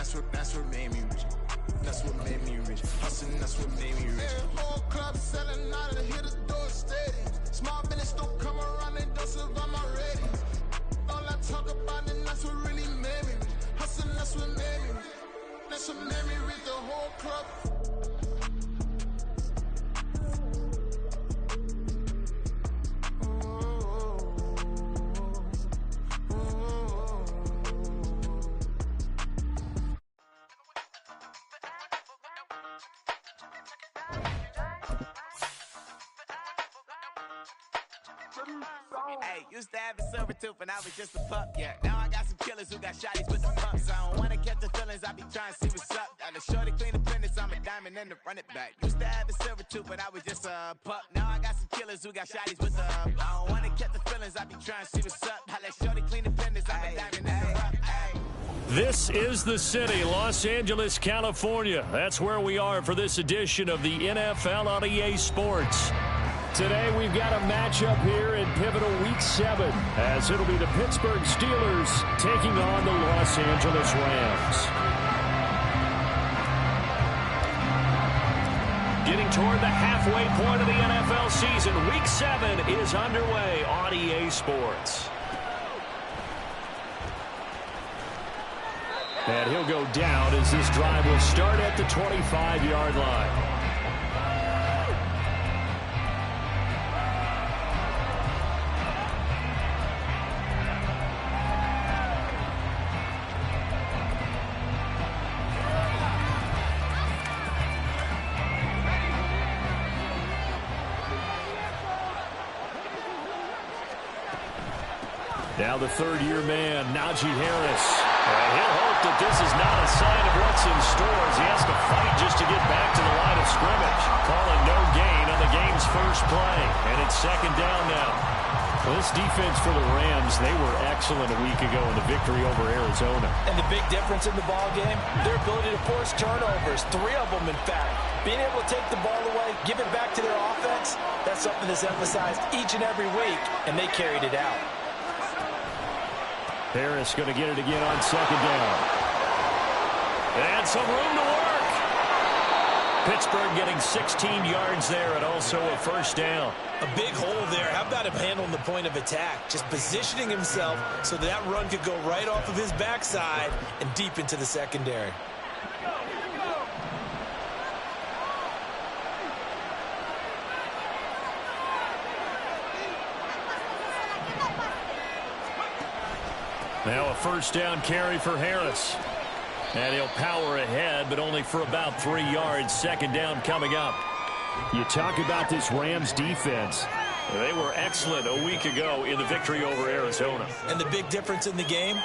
That's what made me rich. That's what made me rich. Hustling, that's what made me rich. Whole club selling out and hit the door stadiums. Small business don't come around, they don't survive my ratings. All I talk about it, that's what really made me rich. Hustling, that's what made me rich. That's what made me rich. The whole club. Hey, used to have a silver tooth and I was just a pup, yeah. Now I got some killers who got shotties with the pumps. I don't wanna catch the feelings, I be trying to see what's up. Got a shorty clean the business, I'm a diamond and to run it back. Used to have a silver tooth but I was just a pup. Now I got some killers who got shotties with the I don't wanna catch the feelings, I be trying to see what's up. I let shorty clean the business, I'm a diamond and to run it. This is the city, Los Angeles, California. That's where we are for this edition of the NFL on EA Sports. Today we've got a matchup here in pivotal Week 7, as it'll be the Pittsburgh Steelers taking on the Los Angeles Rams. Getting toward the halfway point of the NFL season, Week 7 is underway on EA Sports. And he'll go down as this drive will start at the 25-yard line. Now the third-year man, Najee Harris. And he'll hope that this is not a sign of what's in store as he has to fight just to get back to the line of scrimmage. Calling no gain on the game's first play. And it's second down now. Well, this defense for the Rams, they were excellent a week ago in the victory over Arizona. And the big difference in the ball game, their ability to force turnovers, 3 of them in fact. Being able to take the ball away, give it back to their offense, that's something that's emphasized each and every week, and they carried it out. Harris going to get it again on second down. And some room to work. Pittsburgh getting 16 yards there and also a first down. A big hole there. How about him handling the point of attack? Just positioning himself so that run could go right off of his backside and deep into the secondary. Now a first down carry for Harris. And he'll power ahead, but only for about 3 yards. Second down coming up. You talk about this Rams defense. They were excellent a week ago in the victory over Arizona. And the big difference in the game,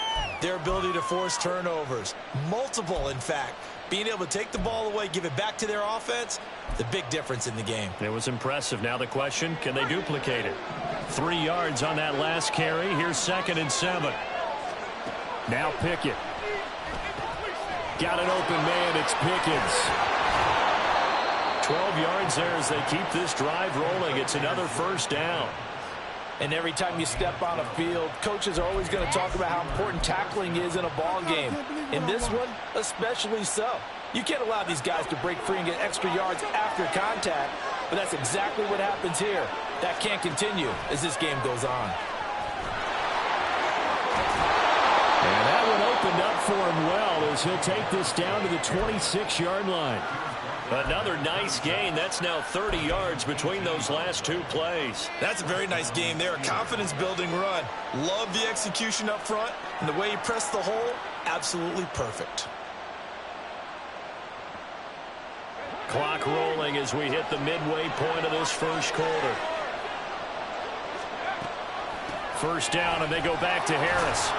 their ability to force turnovers. Multiple, in fact. Being able to take the ball away, give it back to their offense, the big difference in the game. It was impressive. Now the question, can they duplicate it? 3 yards on that last carry. Here's 2nd and 7. Now Pickett. Got an open man. It's Pickens. 12 yards there as they keep this drive rolling. It's another first down. And every time you step on a field, coaches are always going to talk about how important tackling is in a ball game. In this one, especially so. You can't allow these guys to break free and get extra yards after contact, but that's exactly what happens here. That can't continue as this game goes on. And that one opened up for him well as he'll take this down to the 26-yard line. Another nice gain. That's now 30 yards between those last 2 plays. That's a very nice game there. A confidence-building run. Love the execution up front. And the way he pressed the hole, absolutely perfect. Clock rolling as we hit the midway point of this first quarter. First down, and they go back to Harris.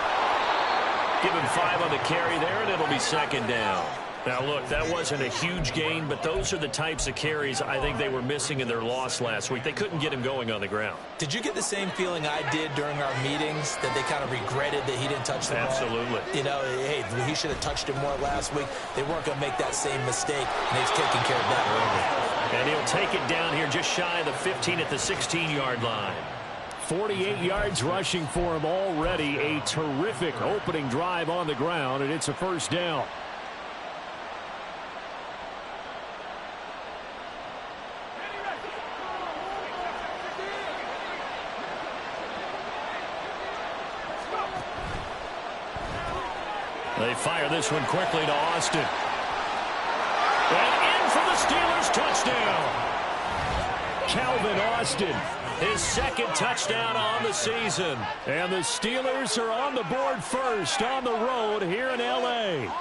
Give him 5 on the carry there, and it'll be second down. Now, look, that wasn't a huge gain, but those are the types of carries I think they were missing in their loss last week. They couldn't get him going on the ground. Did you get the same feeling I did during our meetings, that they kind of regretted that he didn't touch the ball? Absolutely. You know, hey, he should have touched it more last week. They weren't going to make that same mistake, and they've taken care of that early. And he'll take it down here just shy of the 15 at the 16-yard line. 48 yards rushing for him already. A terrific opening drive on the ground, and it's a first down. They fire this one quickly to Austin. And in for the Steelers touchdown. Calvin Austin, his second touchdown on the season. And the Steelers are on the board first on the road here in L.A.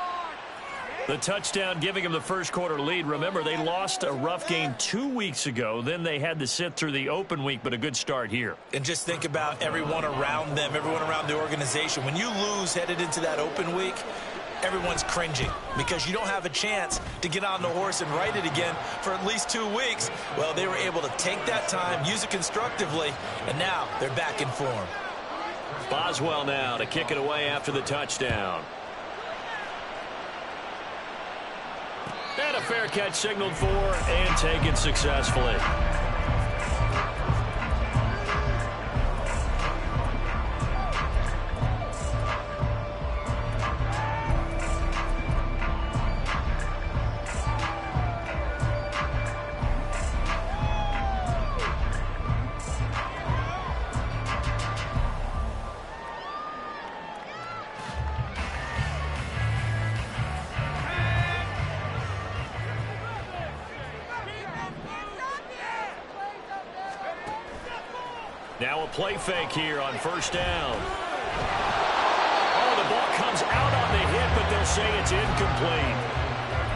The touchdown giving them the first quarter lead. Remember, they lost a rough game 2 weeks ago. Then they had to sit through the open week, but a good start here. And just think about everyone around them, everyone around the organization. When you lose headed into that open week, everyone's cringing because you don't have a chance to get on the horse and ride it again for at least 2 weeks. Well, they were able to take that time, use it constructively, and now they're back in form. Boswell now to kick it away after the touchdown. And a fair catch signaled for and taken successfully. Now a play fake here on first down. Oh, the ball comes out on the hit, but they'll say it's incomplete.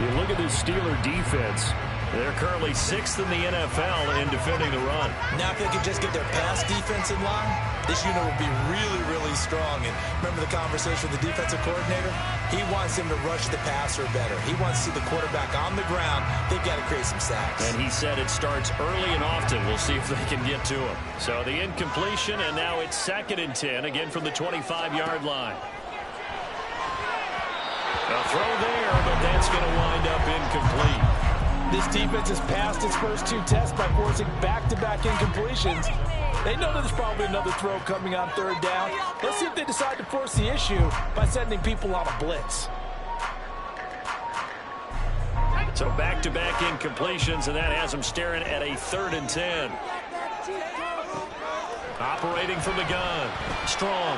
You look at this Steeler defense. They're currently 6th in the NFL in defending the run. Now if they could just get their pass defense in line, this unit would be really, really strong. And remember the conversation with the defensive coordinator? He wants him to rush the passer better. He wants to see the quarterback on the ground. They've got to create some sacks. And he said it starts early and often. We'll see if they can get to him. So the incompletion, and now it's 2nd and 10, again from the 25-yard line. A throw there, but that's going to wind up incomplete. This defense has passed its first 2 tests by forcing back-to-back incompletions. They know there's probably another throw coming on 3rd down. Let's see if they decide to force the issue by sending people on a blitz. So back-to-back incompletions, and that has them staring at a 3rd and 10. Operating from the gun. Strong.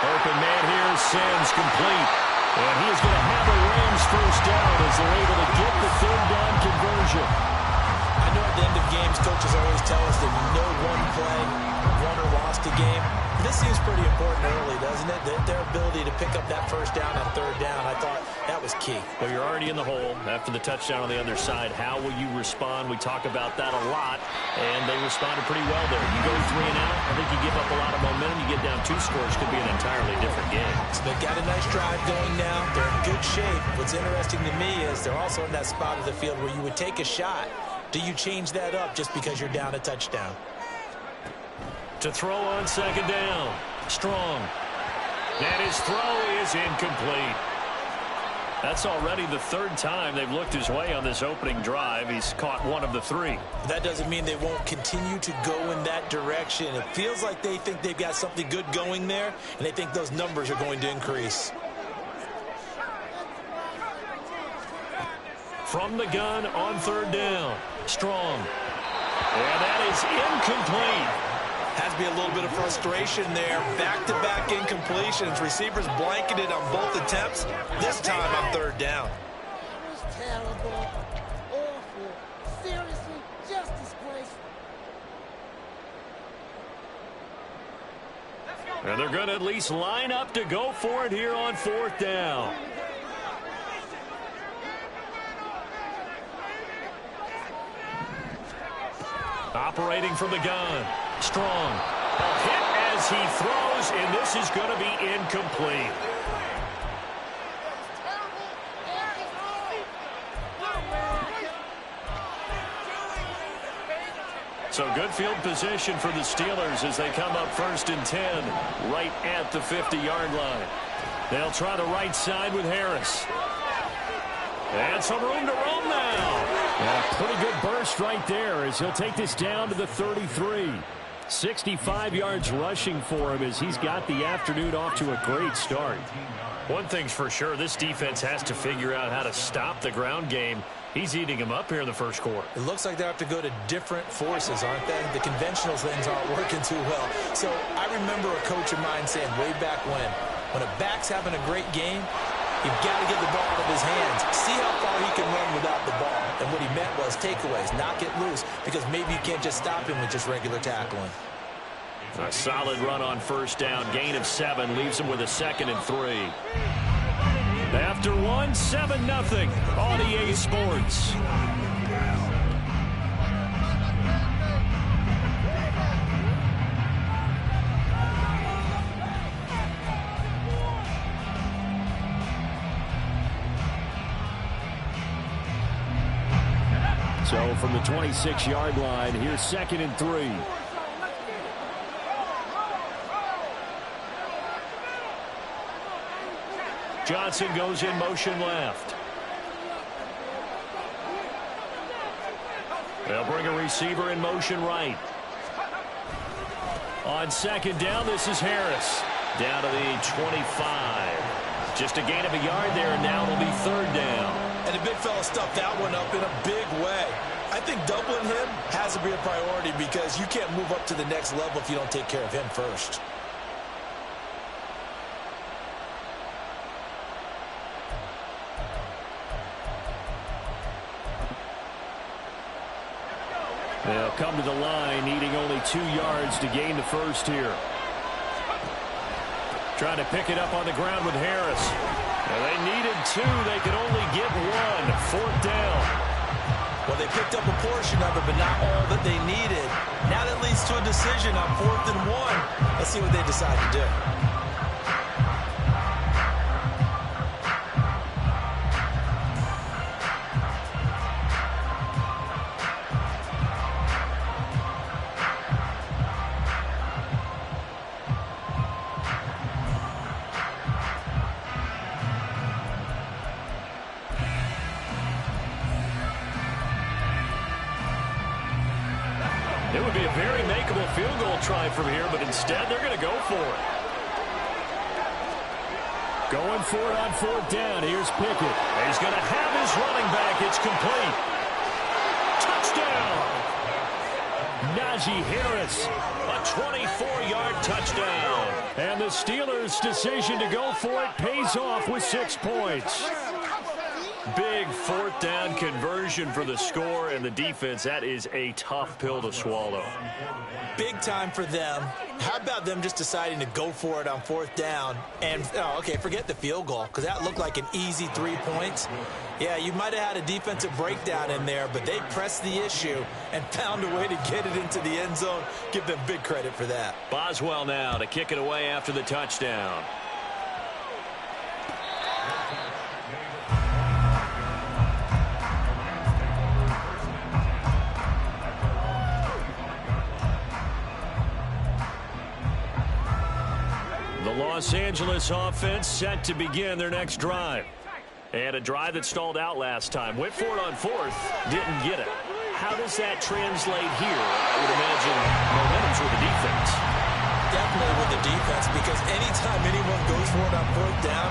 Open man here, sends complete. And he is going to have a Rams first down as they're able to get the 3rd down conversion. I know at the end of games, coaches always tell us that no one play won or lost a game. This seems pretty important early, doesn't it? Their ability to pick up that first down on 3rd down, I thought that was key. Well, you're already in the hole after the touchdown on the other side. How will you respond? We talk about that a lot, and they responded pretty well there. You go 3 and out, I think you give up a lot of momentum. You get down 2 scores, could be an entirely different game. So they've got a nice drive going now. They're in good shape. What's interesting to me is they're also in that spot of the field where you would take a shot. Do you change that up just because you're down a touchdown? To throw on 2nd down. Strong. And his throw is incomplete. That's already the 3rd time they've looked his way on this opening drive. He's caught 1 of the 3. That doesn't mean they won't continue to go in that direction. It feels like they think they've got something good going there, and they think those numbers are going to increase. From the gun on 3rd down. Strong. And that is incomplete. Has to be a little bit of frustration there. Back-to-back incompletions. Receivers blanketed on both attempts. This time on 3rd down. It was terrible, awful, seriously, just disgraceful. And they're going to at least line up to go for it here on 4th down. Operating from the gun. Strong. A hit as he throws, and this is going to be incomplete. So good field position for the Steelers as they come up 1st and 10 right at the 50-yard line. They'll try the right side with Harris. And some room to roam now. And a pretty good burst right there as he'll take this down to the 33. 65 yards rushing for him as he's got the afternoon off to a great start. One thing's for sure, this defense has to figure out how to stop the ground game. He's eating him up here in the first quarter. It looks like they have to go to different forces, aren't they? The conventional things aren't working too well. So I remember a coach of mine saying way back when, When a back's having a great game, you've got to get the ball out of his hands. See how far he can run without the ball. And what he meant was takeaways, knock it loose, because maybe you can't just stop him with just regular tackling. A solid run on first down. Gain of 7 leaves him with a 2nd and 3. After 1, 7-0 on EA Sports. So from the 26-yard line, here's 2nd and 3. Johnson goes in motion left. They'll bring a receiver in motion right. On 2nd down, this is Harris. Down to the 25. Just a gain of a yard there, and now it'll be 3rd down. And the big fella stuffed that one up in a big way. I think doubling him has to be a priority because you can't move up to the next level if you don't take care of him first. They'll come to the line, needing only 2 yards to gain the first here. Trying to pick it up on the ground with Harris. And they needed 2. They could only get 1. 4th down. Well, they picked up a portion of it, but not all that they needed. Now that leads to a decision on 4th and 1. Let's see what they decide to do. It would be a very makeable field goal try from here, but instead they're going to go for it. Going for it on 4th down. Here's Pickett. He's going to have his running back. It's complete. Touchdown! Najee Harris, a 24-yard touchdown. And the Steelers' decision to go for it pays off with 6 points. Big 4th down conversion for the score, and the defense, that is a tough pill to swallow. Big time for them. How about them just deciding to go for it on 4th down? And, okay, forget the field goal, because that looked like an easy 3 points. Yeah, you might have had a defensive breakdown in there, but they pressed the issue and found a way to get it into the end zone. Give them big credit for that. Boswell now to kick it away after the touchdown. The Los Angeles offense set to begin their next drive. And a drive that stalled out last time. Went for it on 4th, didn't get it. How does that translate here? I would imagine momentum's with the defense. Definitely with the defense, because anytime anyone goes for it on 4th down,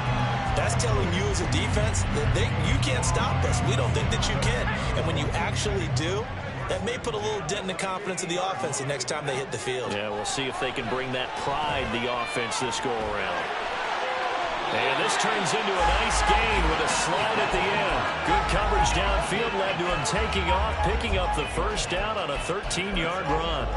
that's telling you as a defense that you can't stop us. We don't think that you can. And when you actually do, that may put a little dent in the confidence of the offense the next time they hit the field. Yeah, we'll see if they can bring that pride, the offense, this go-around. And this turns into a nice gain with a slide at the end. Good coverage downfield led to him taking off, picking up the first down on a 13-yard run.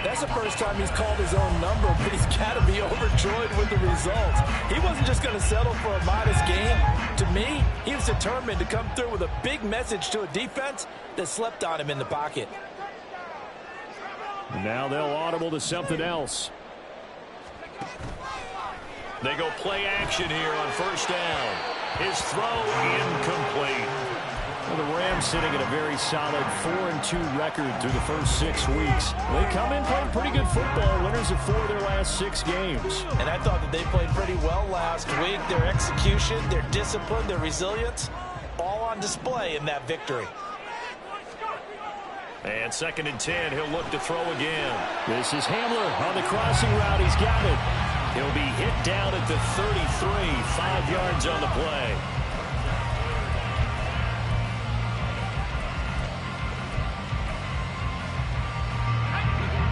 That's the first time he's called his own number, but he's got to be overjoyed with the results. He wasn't just going to settle for a modest gain. To me, he was determined to come through with a big message to a defense that slept on him in the pocket. Now they'll audible to something else. They go play action here on first down. His throw incomplete. Well, the Rams sitting at a very solid 4-2 record through the first 6 weeks. They come in playing pretty good football, winners of 4 of their last 6 games. And I thought that they played pretty well last week. Their execution, their discipline, their resilience, all on display in that victory. And 2nd and 10, he'll look to throw again. This is Hamler on the crossing route. He's got it. He'll be hit down at the 33, 5 yards on the play.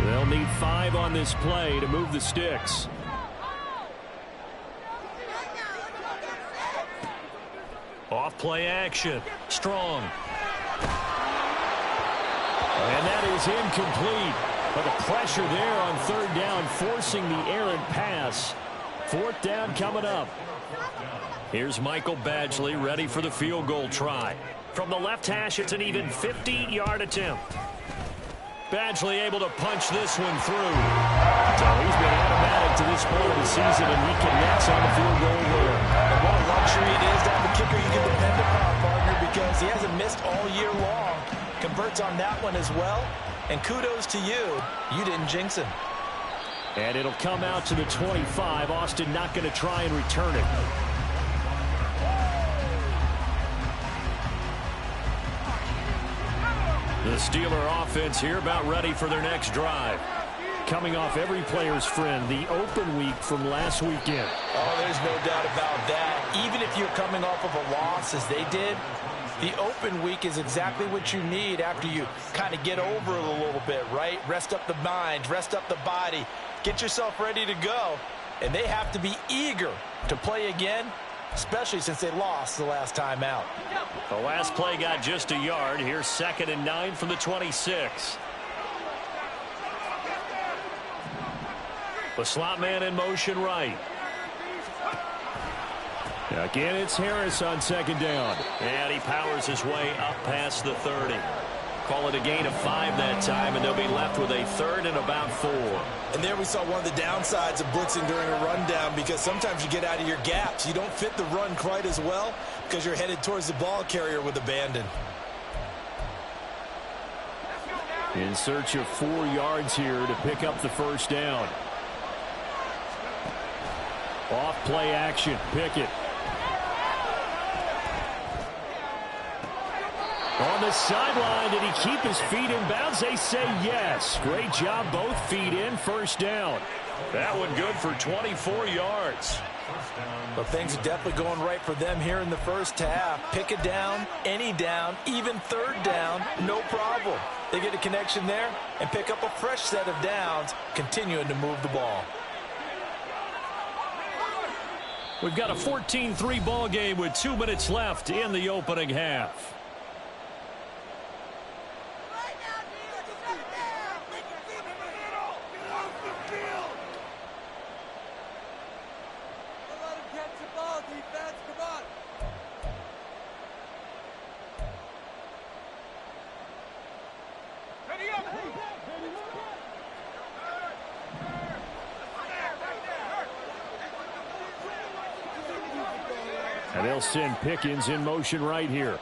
They'll need 5 on this play to move the sticks. Off play action. Strong. And that is incomplete. But the pressure there on third down, forcing the errant pass. Fourth down coming up. Here's Michael Badgley ready for the field goal try. From the left hash, it's an even 50-yard attempt. Badgley able to punch this one through. So he's been automatic to this point of the season, and he connects on the field goal there. And what a luxury it is to have a kicker you can depend upon, partner, because he hasn't missed all year long. Converts on that one as well. And kudos to you. You didn't jinx him. And it'll come out to the 25. Austin not going to try and return it. The Steeler offense here about ready for their next drive. Coming off every player's friend, the open week from last weekend. Oh, there's no doubt about that. Even if you're coming off of a loss as they did, the open week is exactly what you need after you kind of get over it a little bit, right? Rest up the mind, rest up the body, get yourself ready to go. And they have to be eager to play again, especially since they lost the last time out. The last play got just a yard. Here's 2nd and 9 from the 26. The slot man in motion right. Again, it's Harris on 2nd down. And he powers his way up past the 30. Call it a gain of 5 that time, and they'll be left with a 3rd and about 4. And there we saw one of the downsides of blitzing during a rundown, because sometimes you get out of your gaps. You don't fit the run quite as well because you're headed towards the ball carrier with abandon. In search of 4 yards here to pick up the first down. Off play action. Pickett. On the sideline, did he keep his feet in bounds? They say yes. Great job, both feet in, first down. That one good for 24 yards. But things are definitely going right for them here in the first half. Pick it down, any down, even 3rd down, no problem. They get a connection there and pick up a fresh set of downs, continuing to move the ball. We've got a 14-3 ball game with 2 minutes left in the opening half. And they'll send Pickens in motion right here.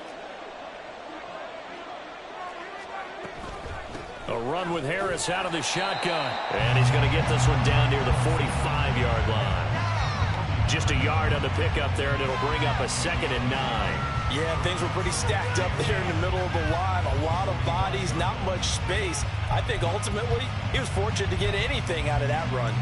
A run with Harris out of the shotgun. And he's going to get this one down near the 45-yard line. Just a yard on the pickup there, and it'll bring up a 2nd and 9. Yeah, things were pretty stacked up there in the middle of the line. A lot of bodies, not much space. I think ultimately he was fortunate to get anything out of that run.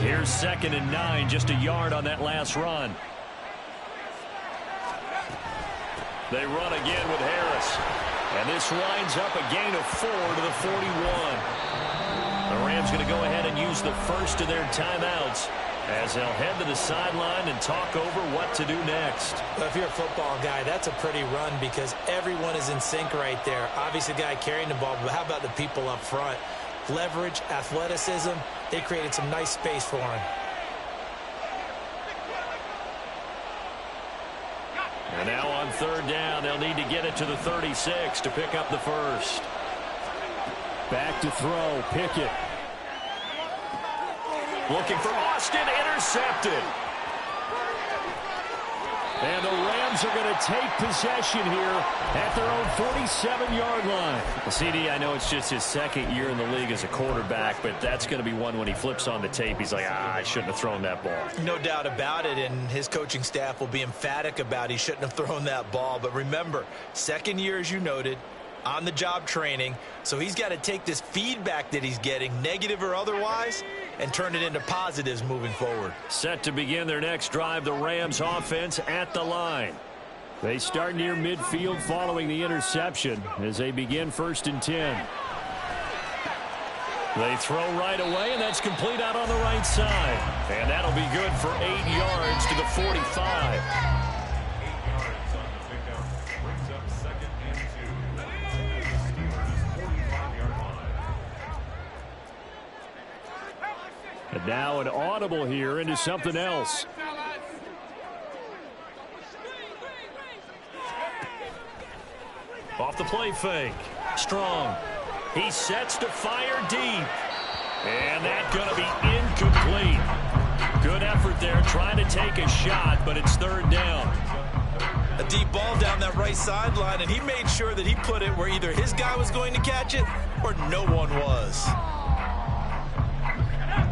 Here's 2nd and 9, just a yard on that last run. They run again with Harris. And this winds up a gain of 4 to the 41. The Rams going to go ahead and use the first of their timeouts as they'll head to the sideline and talk over what to do next. Well, if you're a football guy, that's a pretty run because everyone is in sync right there. Obviously, the guy carrying the ball, but how about the people up front? Leverage, athleticism, they created some nice space for him. And now on 3rd down, they'll need to get it to the 36 to pick up the first. Back to throw, Pickett. Looking for Austin, intercepted. And the Rams are going to take possession here at their own 47-yard line. Well, CD, I know it's just his 2nd year in the league as a quarterback, but that's going to be one when he flips on the tape. He's like, I shouldn't have thrown that ball. No doubt about it, and his coaching staff will be emphatic about he shouldn't have thrown that ball. But remember, 2nd year, as you noted, on-the-job training, so he's got to take this feedback that he's getting, negative or otherwise, and turn it into positives moving forward. Set to begin their next drive, the Rams offense at the line. They start near midfield following the interception as they begin 1st and 10. They throw right away, and that's complete out on the right side. And that'll be good for 8 yards to the 45. And now an audible here into something else. Off the play fake. Strong. He sets to fire deep. And that's going to be incomplete. Good effort there trying to take a shot, but it's 3rd down. A deep ball down that right sideline, and he made sure that he put it where either his guy was going to catch it or no one was.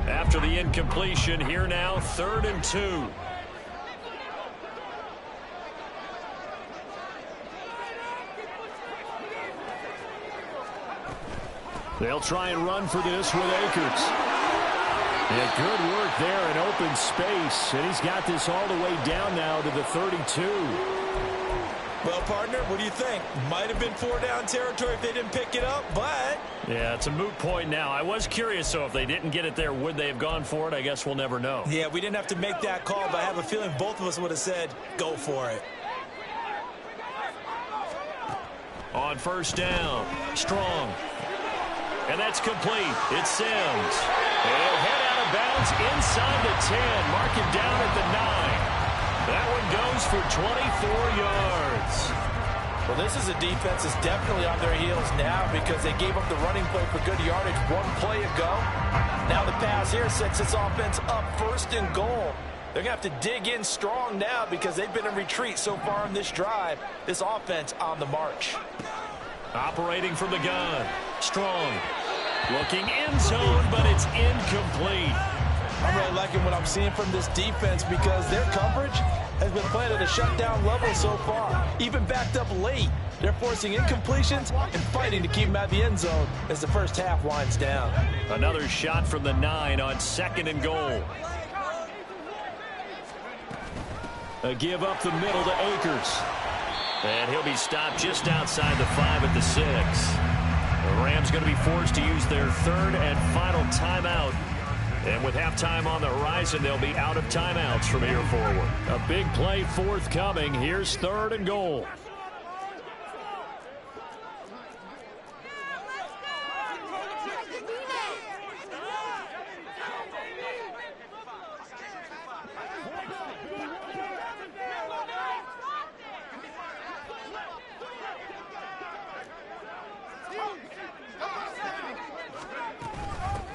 After the incompletion, here now, 3rd and 2. They'll try and run for this with Akers. Yeah, good work there in open space, and he's got this all the way down now to the 32. Well, partner, what do you think? Might have been 4-down territory if they didn't pick it up, but... Yeah, it's a moot point now. I was curious, so if they didn't get it there, would they have gone for it? I guess we'll never know. Yeah, we didn't have to make that call, but I have a feeling both of us would have said, go for it. On 1st down, Strong. And that's complete. It's Sims. He'll head out of bounds inside the 10. Mark him down at the 9. That one goes for 24 yards. Well, this is a defense that's definitely on their heels now because they gave up the running play for good yardage 1 play ago. Now the pass here sets this offense up 1st and goal. They're going to have to dig in strong now because they've been in retreat so far in this drive. This offense on the march. Operating from the gun. Strong. Looking end zone, but it's incomplete. I'm really liking what I'm seeing from this defense because their coverage has been playing at a shutdown level so far. Even backed up late. They're forcing incompletions and fighting to keep them out of the end zone as the first half winds down. Another shot from the 9 on 2nd and goal. A give up the middle to Akers. And he'll be stopped just outside the 5 at the 6. The Rams going to be forced to use their 3rd and final timeout. And with halftime on the horizon, they'll be out of timeouts from here forward. A big play forthcoming. Here's 3rd and goal.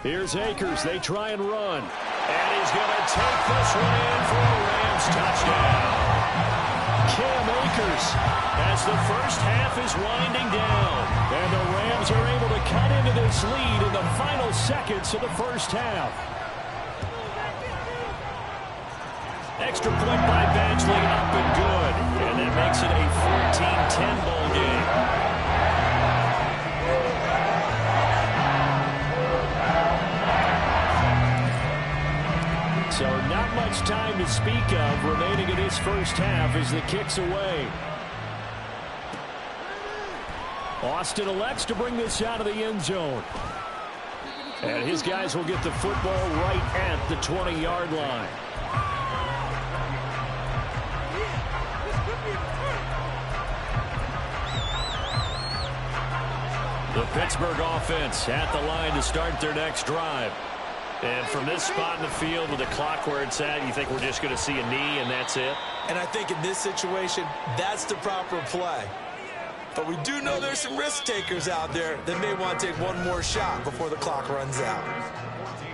Here's Akers. They try and run. And he's going to take this one in for a Rams touchdown. Cam Akers as the first half is winding down. And the Rams are able to cut into this lead in the final seconds of the first half. Extra point by Badgley, up and good. And that makes it a 14-10 ball game. So not much time to speak of remaining in this first half as the kick's away. Austin elects to bring this out of the end zone. And his guys will get the football right at the 20-yard line. The Pittsburgh offense at the line to start their next drive. And from this spot in the field with the clock where it's at, you think we're just going to see a knee and that's it? And I think in this situation, that's the proper play. But we do know there's some risk takers out there that may want to take one more shot before the clock runs out.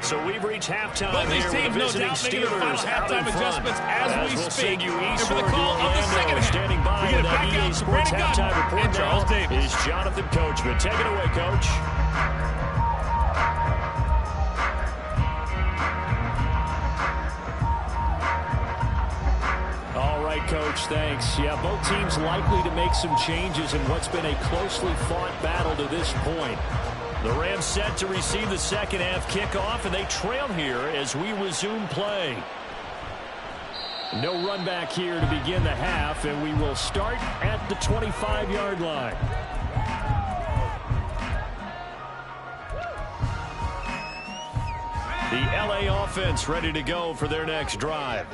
So we've reached halftime here with the visiting Steelers out in front. As we speak, and for the call of the second half, standing by with that EA Sports halftime report and Charles Davis is Jonathan Coachman. Take it away, Coach. Coach, thanks. Yeah, both teams likely to make some changes in what's been a closely fought battle to this point. The Rams set to receive the second half kickoff, and they trail here as we resume play. No run back here to begin the half, and we will start at the 25-yard line. The LA offense ready to go for their next drive.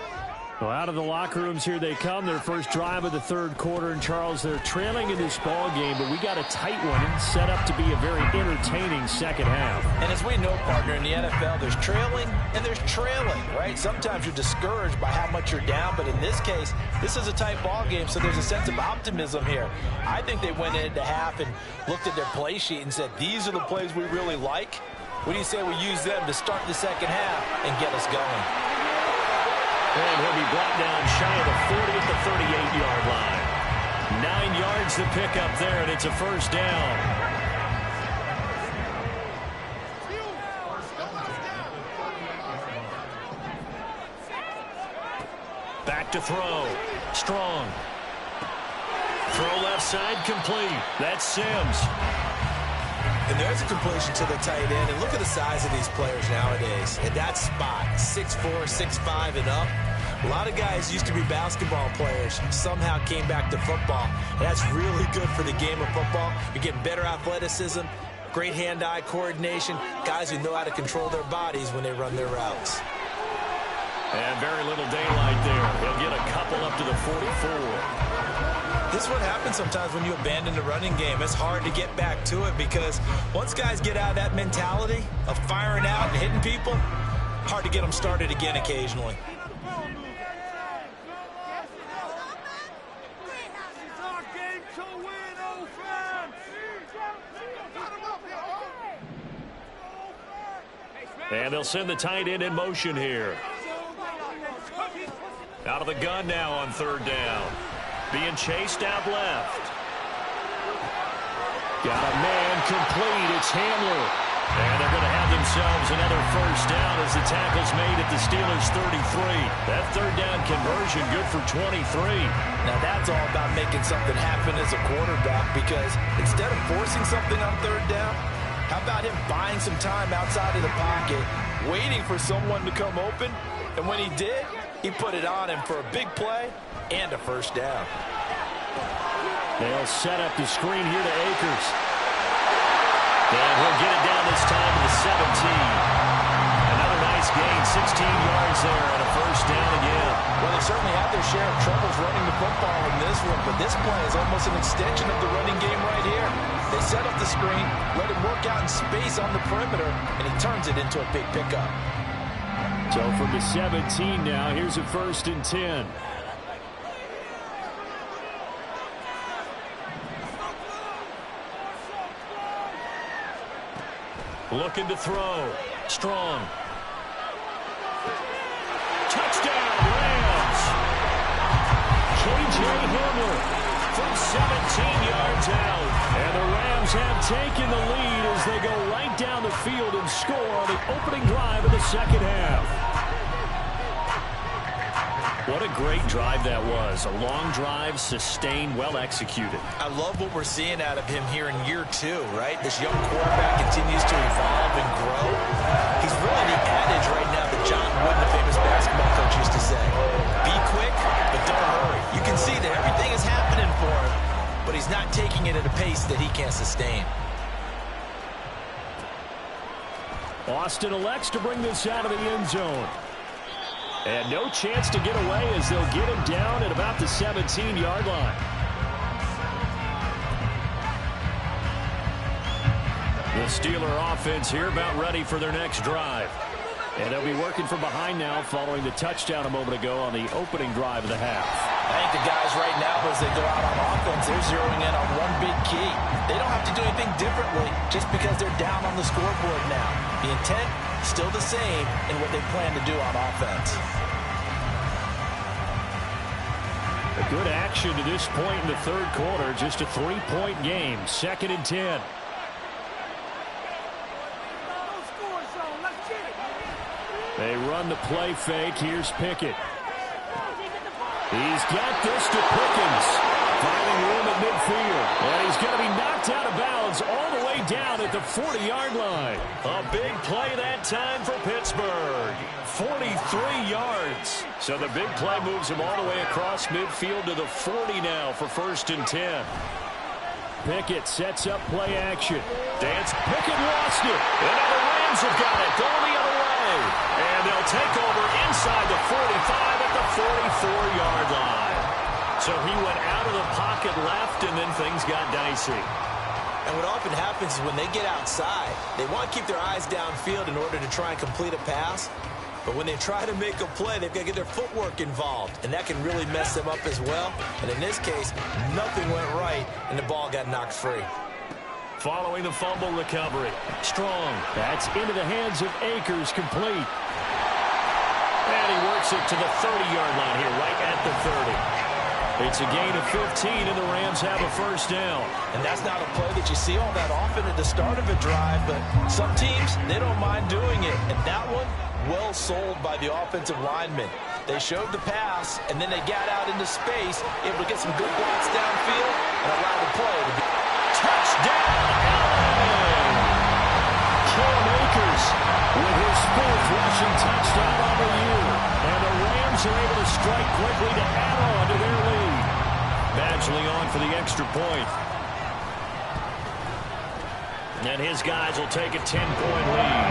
Well, out of the locker rooms here they come. Their first drive of the third quarter. And, Charles, they're trailing in this ball game, but we got a tight one set up to be a very entertaining second half. And as we know, partner, in the NFL, there's trailing and there's trailing, right? Sometimes you're discouraged by how much you're down, but in this case, this is a tight ball game, so there's a sense of optimism here. I think they went into half and looked at their play sheet and said, these are the plays we really like. What do you say we use them to start the second half and get us going? And he'll be brought down shy of the 40 at the 38-yard line. 9 yards to pick up there, and it's a first down. Back to throw. Strong. Throw left side complete. That's Sims. And there's a completion to the tight end. And look at the size of these players nowadays. At that spot, 6'4", 6'5", and up. A lot of guys used to be basketball players, somehow came back to football. And that's really good for the game of football. You're getting better athleticism, great hand-eye coordination, guys who know how to control their bodies when they run their routes. And very little daylight there. He'll get a couple up to the 44. This is what happens sometimes when you abandon the running game. It's hard to get back to it because once guys get out of that mentality of firing out and hitting people, hard to get them started again occasionally. And they'll send the tight end in motion here. Out of the gun now on third down. Being chased out left. Got a man complete. It's Hamler. And they're going to have themselves another first down as the tackle's made at the Steelers' 33. That third down conversion good for 23. Now that's all about making something happen as a quarterback, because instead of forcing something on third down, how about him buying some time outside of the pocket, waiting for someone to come open, and when he did, he put it on him for a big play and a first down. They'll set up the screen here to Akers. And he'll get it down this time to the 17. Another nice gain, 16 yards there, and a first down again. Well, they certainly had their share of troubles running the football in this one, but this play is almost an extension of the running game right here. They set up the screen, let him work out in space on the perimeter, and he turns it into a big pickup. So from the 17 now, here's a 1st and 10. Looking to throw. Strong. Touchdown, Rams. K.J. Hamler from 17 yards out. And the Rams have taken the lead as they go right down the field and score on the opening drive of the second half. What a great drive that was. A long drive, sustained, well executed. I love what we're seeing out of him here in year 2, right? This young quarterback continues to evolve and grow. He's really the adage right now that John Wooden, the famous basketball coach, used to say. Be quick, but don't hurry. You can see that everything is happening for him, but he's not taking it at a pace that he can't sustain. Austin elects to bring this out of the end zone. And no chance to get away as they'll get him down at about the 17-yard line. The Steeler offense here about ready for their next drive. And they'll be working from behind now following the touchdown a moment ago on the opening drive of the half. I think the guys right now, as they go out on offense, they're zeroing in on one big key. They don't have to do anything differently just because they're down on the scoreboard now. The intent, still the same in what they plan to do on offense. A good action to this point in the third quarter. Just a 3-point game. 2nd and 10. They run the play fake. Here's Pickett. He's got this to Pickens. Finding room at midfield. And he's going to be knocked out of bounds all the way down at the 40-yard line. A big play that time for Pittsburgh. 43 yards. So the big play moves him all the way across midfield to the 40 now for 1st and 10. Pickett sets up play action. Pickett lost it. And now the Rams have got it. Going the other way. And they'll take over inside the 45 at the 44-yard line. So he went out of the pocket left, and then things got dicey. And what often happens is when they get outside, they want to keep their eyes downfield in order to try and complete a pass. But when they try to make a play, they've got to get their footwork involved, and that can really mess them up as well. And in this case, nothing went right, and the ball got knocked free. Following the fumble recovery, Strong. That's into the hands of Akers, complete. And he works it to the 30-yard line here, right at the 30. It's a gain of 15, and the Rams have a 1st down. And that's not a play that you see all that often at the start of a drive, but some teams, they don't mind doing it. And that one, well sold by the offensive lineman. They showed the pass, and then they got out into space, able to get some good blocks downfield, and allow the play to be. Touchdown, LA! Cam Akers with his 4th rushing touchdown on the year. And the Rams are able to strike quickly to add on to their lead. Badgley on for the extra point. And his guys will take a 10-point lead.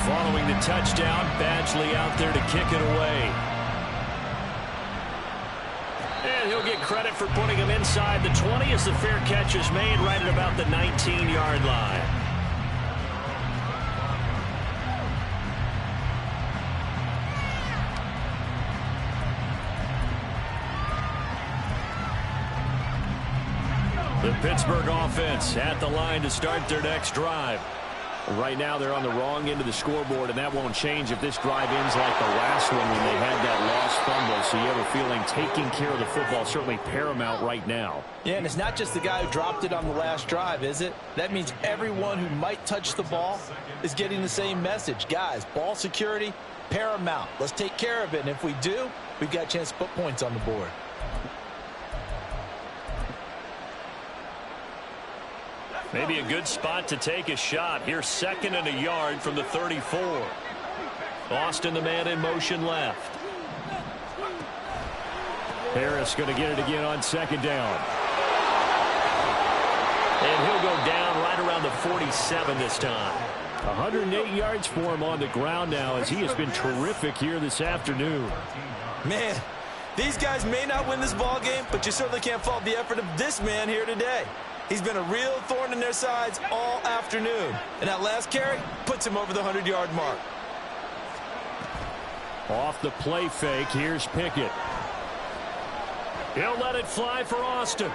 Following the touchdown, Badgley out there to kick it away. And he'll get credit for putting him inside the 20 as the fair catch is made right at about the 19-yard line. The Pittsburgh offense at the line to start their next drive. Right now they're on the wrong end of the scoreboard, and that won't change if this drive ends like the last one when they had that lost fumble. So you have a feeling taking care of the football is certainly paramount right now. Yeah, and it's not just the guy who dropped it on the last drive, is it? That means everyone who might touch the ball is getting the same message. Guys, ball security, paramount. Let's take care of it, and if we do, we've got a chance to put points on the board. Maybe a good spot to take a shot. Here's 2nd and a yard from the 34. Austin, the man in motion left. Harris going to get it again on 2nd down. And he'll go down right around the 47 this time. 108 yards for him on the ground now as he has been terrific here this afternoon. Man, these guys may not win this ball game, but you certainly can't fault the effort of this man here today. He's been a real thorn in their sides all afternoon. And that last carry puts him over the 100-yard mark. Off the play fake, here's Pickett. He'll let it fly for Austin.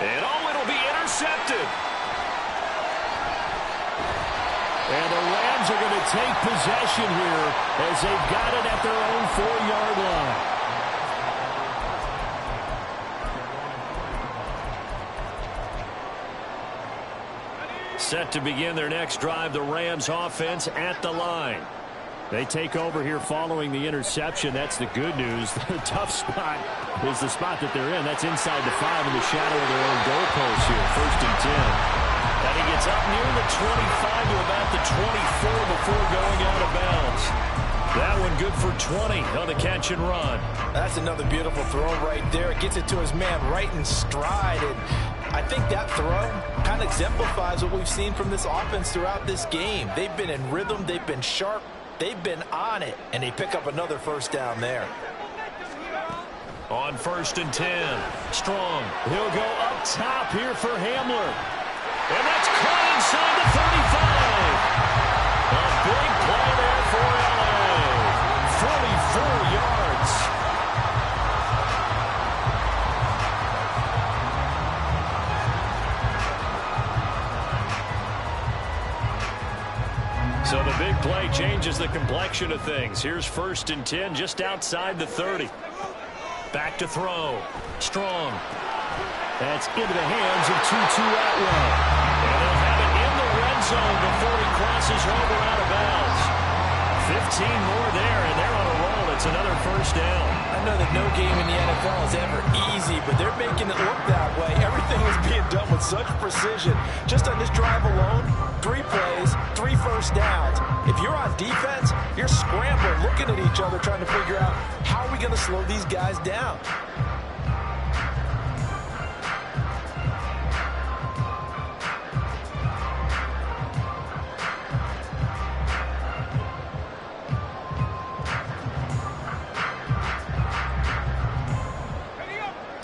And it'll be intercepted. And the Rams are going to take possession here as they've got it at their own 4-yard line. Set to begin their next drive, the Rams offense at the line. They take over here following the interception. That's the good news. The tough spot is the spot that they're in. That's inside the 5 in the shadow of their own goalpost here. 1st and 10. And he gets up near the 25 to about the 24 before going out of bounds. That one good for 20 on the catch and run. That's another beautiful throw right there. It gets it to his man right in stride. And I think that throw kind of exemplifies what we've seen from this offense throughout this game. They've been in rhythm. They've been sharp. They've been on it. And they pick up another 1st down there. On 1st and 10, Strong. He'll go up top here for Hamler. And that's caught inside the 35. A big play there for LA. 44 yards. So the big play changes the complexion of things. Here's 1st and 10 just outside the 30. Back to throw. Strong. That's into the hands of Tutu Atwell. And they'll have it in the red zone before he crosses over out of bounds. 15 more there, and they're on a roll. It's It's another first down. I know that no game in the NFL is ever easy, but they're making it look that way. Everything is being done with such precision. Just on this drive alone, 3 plays, 3 first downs. If you're on defense, you're scrambling, looking at each other, trying to figure out how are we going to slow these guys down.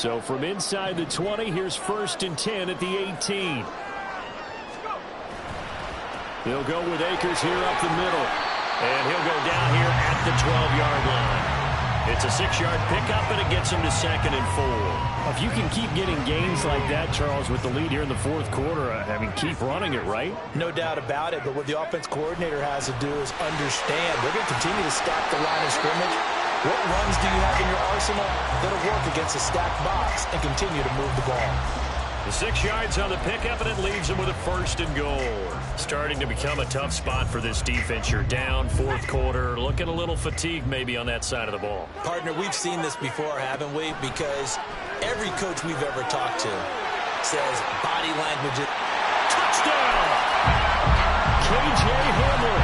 So from inside the 20, here's 1st and 10 at the 18. They'll go with Akers here up the middle. And he'll go down here at the 12-yard line. It's a 6-yard pickup, and it gets him to 2nd and 4. If you can keep getting gains like that, Charles, with the lead here in the 4th quarter, I mean, keep running it, right? No doubt about it, but what the offense coordinator has to do is understand they're going to continue to stack the line of scrimmage. What runs do you have in your arsenal that'll work against a stacked box and continue to move the ball? The 6 yards on the pickup, and it leaves him with a 1st and goal. Starting to become a tough spot for this defense. You're down 4th quarter, looking a little fatigued maybe on that side of the ball. Partner, we've seen this before, haven't we? Because every coach we've ever talked to says body language. Touchdown! K.J. Hamler.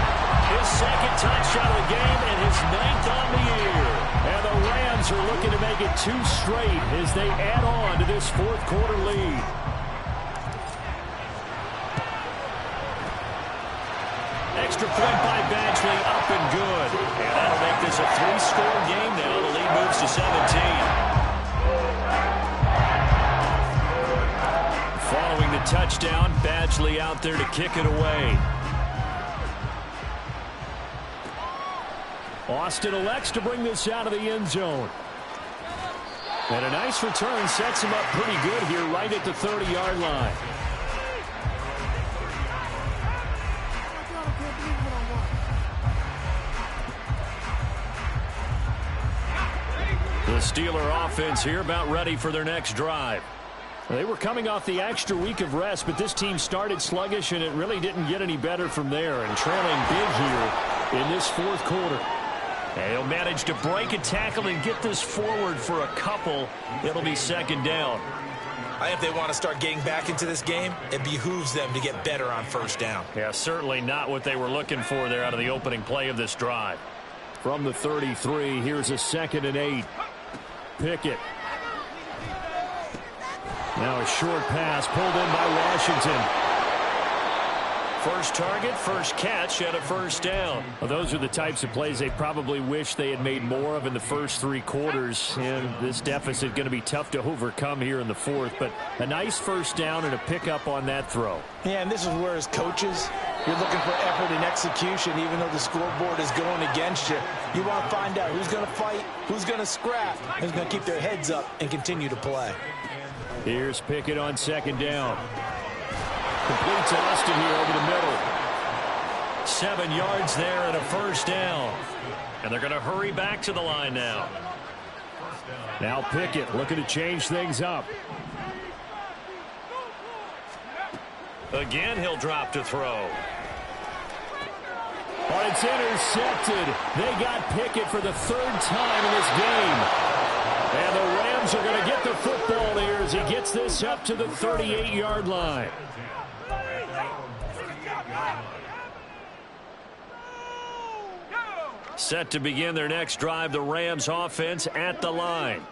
His 2nd touchdown of the game and his 9th on the year. And the Rams are looking to make it 2 straight as they add on to this 4th quarter lead. Extra point by Badgley, up and good. And that'll make this a 3-score game now. The lead moves to 17. Following the touchdown, Badgley out there to kick it away. Austin elects to bring this out of the end zone. And a nice return sets him up pretty good here right at the 30-yard line. The Steeler offense here about ready for their next drive. They were coming off the extra week of rest, but this team started sluggish, and it really didn't get any better from there. And trailing big here in this 4th quarter. And he'll manage to break a tackle and get this forward for a couple. It'll be 2nd down. I think if they want to start getting back into this game, it behooves them to get better on 1st down. Yeah, certainly not what they were looking for there out of the opening play of this drive. From the 33, here's a 2nd and 8. Pickett. Now a short pass pulled in by Washington. First target, first catch, and a 1st down. Well, those are the types of plays they probably wish they had made more of in the first 3 quarters. And this deficit going to be tough to overcome here in the 4th. But a nice 1st down and a pickup on that throw. Yeah, and this is where, as coaches, you're looking for effort and execution. Even though the scoreboard is going against you, you want to find out who's going to fight, who's going to scrap, who's going to keep their heads up and continue to play. Here's Pickett on 2nd down. Completes Austin here over the middle. 7 yards there and a 1st down. And they're going to hurry back to the line now. Now Pickett looking to change things up. Again, he'll drop to throw. But it's intercepted. They got Pickett for the 3rd time in this game. And the Rams are going to get the football here as he gets this up to the 38-yard line. Set to begin their next drive, the Rams offense at the line.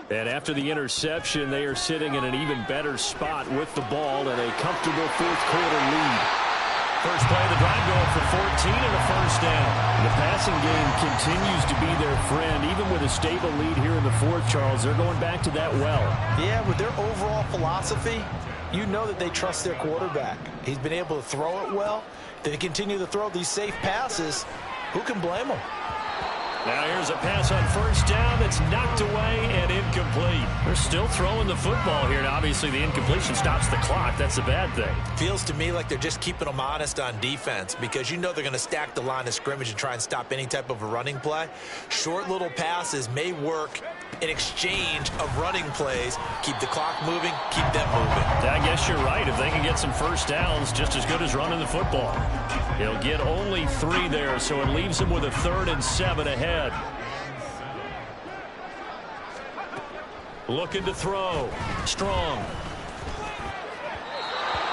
And after the interception, they are sitting in an even better spot with the ball and a comfortable 4th quarter lead. First play of the drive going for 14 and a 1st down. The passing game continues to be their friend. Even with a stable lead here in the 4th, Charles, they're going back to that well. Yeah, with their overall philosophy, you know that they trust their quarterback. He's been able to throw it well. They continue to throw these safe passes. Who can blame them? Now here's a pass on 1st down that's knocked away and incomplete. They're still throwing the football here, and obviously the incompletion stops the clock. That's a bad thing. Feels to me like they're just keeping them honest on defense because you know they're going to stack the line of scrimmage and try and stop any type of a running play. Short little passes may work in exchange of running plays. Keep the clock moving, keep them moving. I guess you're right. If they can get some 1st downs, just as good as running the football. He'll get only 3 there, so it leaves him with a 3rd and 7 ahead. Looking to throw. Strong.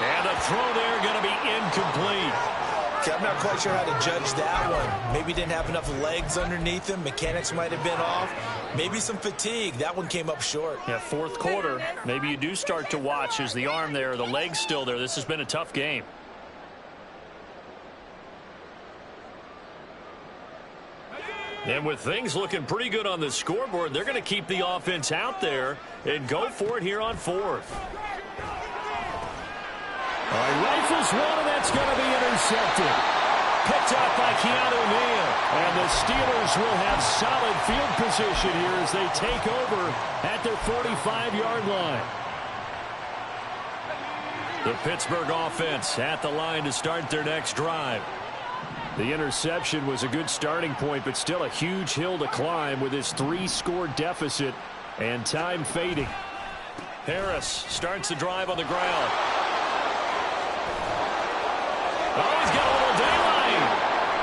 And a throw there going to be incomplete. Okay, I'm not quite sure how to judge that one. Maybe didn't have enough legs underneath him. Mechanics might have been off. Maybe some fatigue. That one came up short. Yeah, fourth quarter. Maybe you do start to watch as the arm there, the leg's still there. This has been a tough game. And with things looking pretty good on the scoreboard, they're going to keep the offense out there and go for it here on fourth. All right, rifles one, and that's going to be intercepted. Picked up by Keanu Neal. And the Steelers will have solid field position here as they take over at their 45-yard line. The Pittsburgh offense at the line to start their next drive. The interception was a good starting point, but still a huge hill to climb with his 3-score deficit and time fading. Harris starts the drive on the ground. Oh, he's got a little daylight.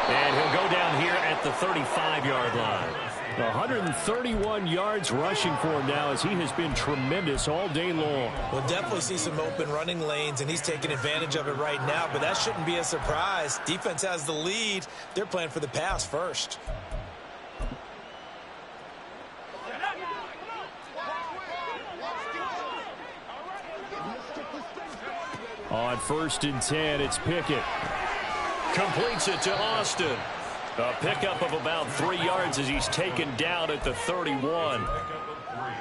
And he'll go down here at the 35-yard line. 131 yards rushing for him now as he has been tremendous all day long. We'll definitely see some open running lanes, and he's taking advantage of it right now, but that shouldn't be a surprise. Defense has the lead. They're playing for the pass first. On 1st and 10, it's Pickett. Completes it to Austin. A pickup of about 3 yards as he's taken down at the 31.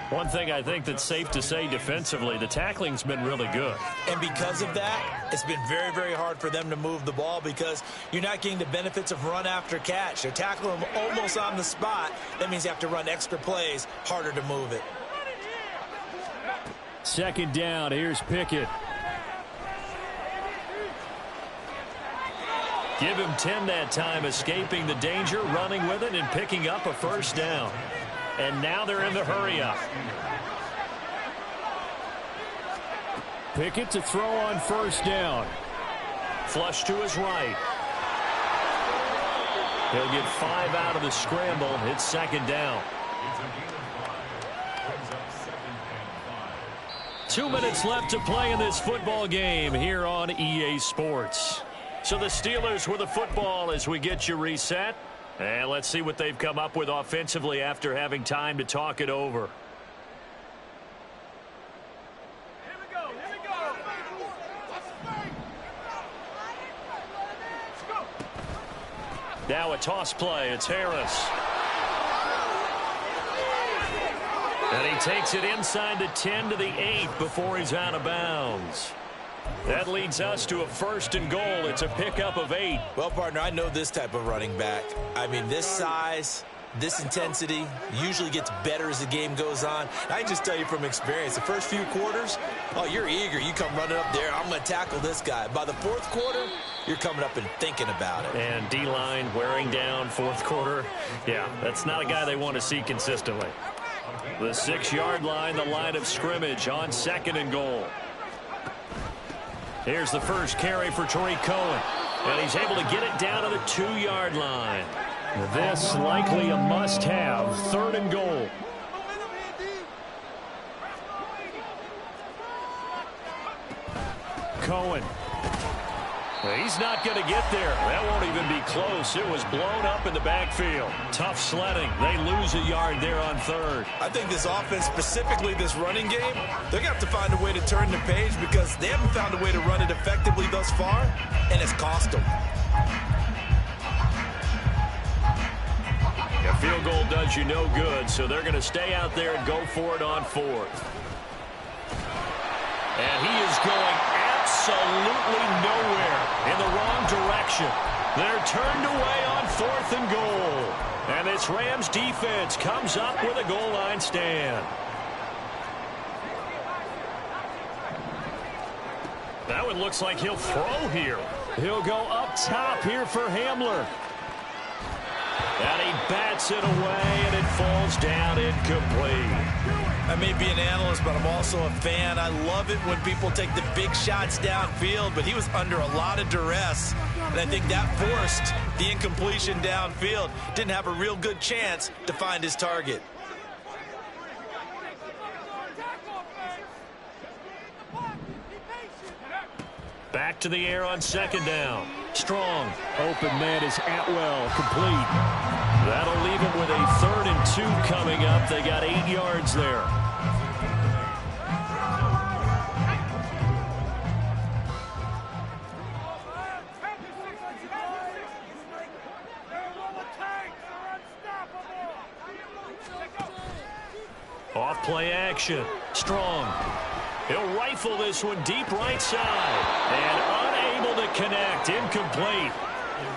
One thing I think that's safe to say defensively, the tackling's been really good. And because of that, it's been very, very hard for them to move the ball because you're not getting the benefits of run after catch. They're tackling them almost on the spot. That means you have to run extra plays, harder to move it. 2nd down, here's Pickett. Give him 10 that time, escaping the danger, running with it, and picking up a 1st down. And now they're in the hurry-up. Pickett to throw on 1st down. Flush to his right. He'll get 5 out of the scramble. It's 2nd down. 2 minutes left to play in this football game here on EA Sports. So the Steelers with the football as we get you reset. And let's see what they've come up with offensively after having time to talk it over. Here we go. Now a toss play. It's Harris. And he takes it inside the 10 to the 8 before he's out of bounds. That leads us to a 1st and goal. It's a pickup of 8. Well, partner, I know this type of running back. I mean, this size, this intensity usually gets better as the game goes on. I can just tell you from experience, the first few quarters, oh, you're eager. You come running up there, I'm going to tackle this guy. By the 4th quarter, you're coming up and thinking about it. And D-line wearing down 4th quarter. Yeah, that's not a guy they want to see consistently. The 6-yard line, the line of scrimmage on 2nd and goal. Here's the first carry for Tariq Cohen. And he's able to get it down to the 2-yard line. This likely a must-have. 3rd and goal. Cohen. He's not going to get there. That won't even be close. It was blown up in the backfield. Tough sledding. They lose a yard there on 3rd. I think this offense, specifically this running game, they're going to have to find a way to turn the page because they haven't found a way to run it effectively thus far, and it's cost them. A field goal does you no good, so they're going to stay out there and go for it on 4th. And he is going absolutely nowhere in the wrong direction. They're turned away on 4th and goal. And this Rams defense comes up with a goal line stand. That one looks like he'll throw here. He'll go up top here for Hamler. And he bats it away, and it falls down incomplete. I may be an analyst, but I'm also a fan. I love it when people take the big shots downfield, but he was under a lot of duress, and I think that forced the incompletion downfield. Didn't have a real good chance to find his target. Back to the air on second down. Strong. Open man is Atwell. Complete. That'll leave it with a 3rd and 2 coming up. They got 8 yards there. Off play action. Strong. He'll rifle this one deep right side. And unable to connect. Incomplete.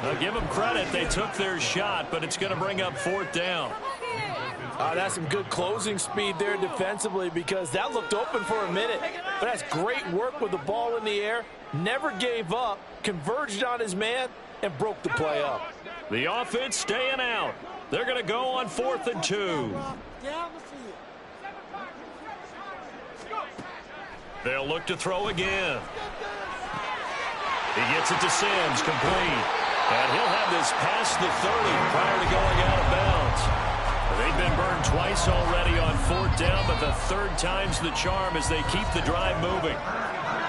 Now give them credit. They took their shot, but it's going to bring up 4th down. That's some good closing speed there defensively, because that looked open for a minute. But that's great work with the ball in the air. Never gave up. Converged on his man and broke the play up. The offense staying out. They're going to go on 4th and 2. They'll look to throw again. He gets it to Sims, complete. And he'll have this past the 30 prior to going out of bounds. They've been burned twice already on 4th down, but the 3rd time's the charm as they keep the drive moving.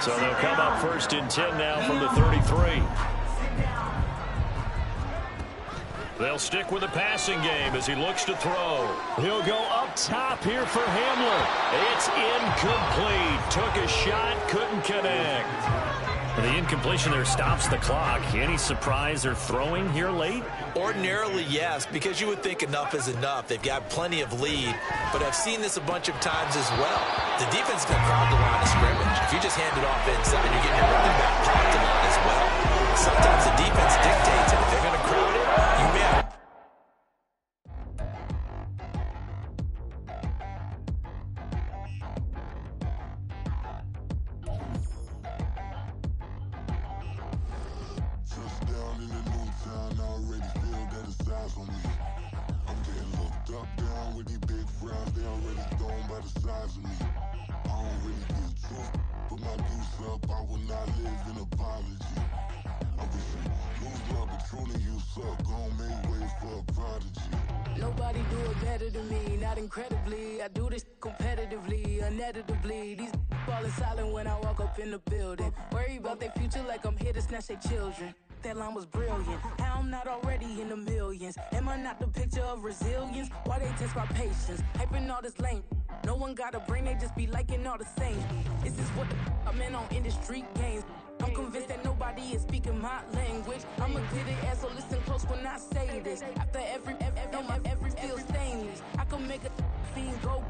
So they'll come up 1st and 10 now from the 33. They'll stick with the passing game as he looks to throw. He'll go up top here for Hamler. It's incomplete. Took a shot, couldn't connect. The incompletion there stops the clock. Any surprise or throwing here late? Ordinarily, yes, because you would think enough is enough. They've got plenty of lead, but I've seen this a bunch of times as well. The defense is going to crowd the line of scrimmage. If you just hand it off inside, you're getting your running back popped a lot as well. Sometimes the defense dictates it. If they're going to crowd it, you may have. Nobody do it better than me, not incredibly. I do this competitively, uneditably. These falling silent when I walk up in the building. Worry about their future like I'm here to snatch their children. That line was brilliant. How I'm not already in the millions? Am I not the picture of resilience? Why they test my patience? Hyping all this lame. No one got a brain, they just be liking all the same. This is what I'm in on industry games. I'm convinced that nobody is speaking my language. I'm a good ass, so listen close when I say this. After every feel stainless, I can make a fiend go.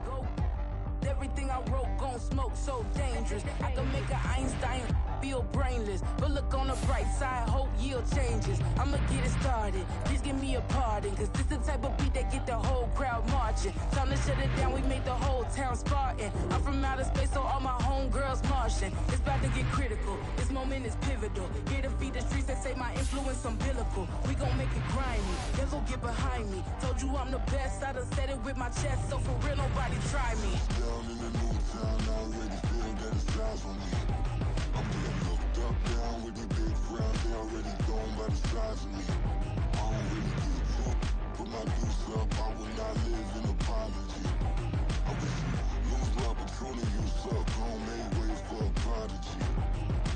Everything I wrote gon' smoke, so dangerous. I can make an Einstein feel brainless, but look on the bright side, hope yield changes. I'ma get it started, please give me a pardon, cause this the type of beat that get the whole crowd marching. Time to shut it down, we made the whole town Spartan. I'm from outer space, so all my homegirls Martian. It's about to get critical, this moment is pivotal. Here to feed the streets that say my influence umbilical. We gon' make it grimy, then go get behind me. Told you I'm the best, I done said it with my chest, so for real nobody try me. Down in the new town, I already feel that it's eyes on me. I'm getting looked up, down with the big crowd, they already gone by the size of me. I don't really get took, put my deuce up, I will not live in apology. I wish you lose love, but truly you suck, home made ways for a prodigy.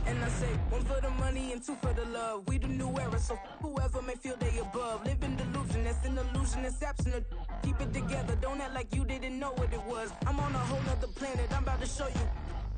And I say, 1 for the money and 2 for the love. We the new era, so whoever may feel they above. Live in delusion, that's an illusion, it's absent. Keep it together, don't act like you didn't know what it was. I'm on a whole nother planet, I'm about to show you.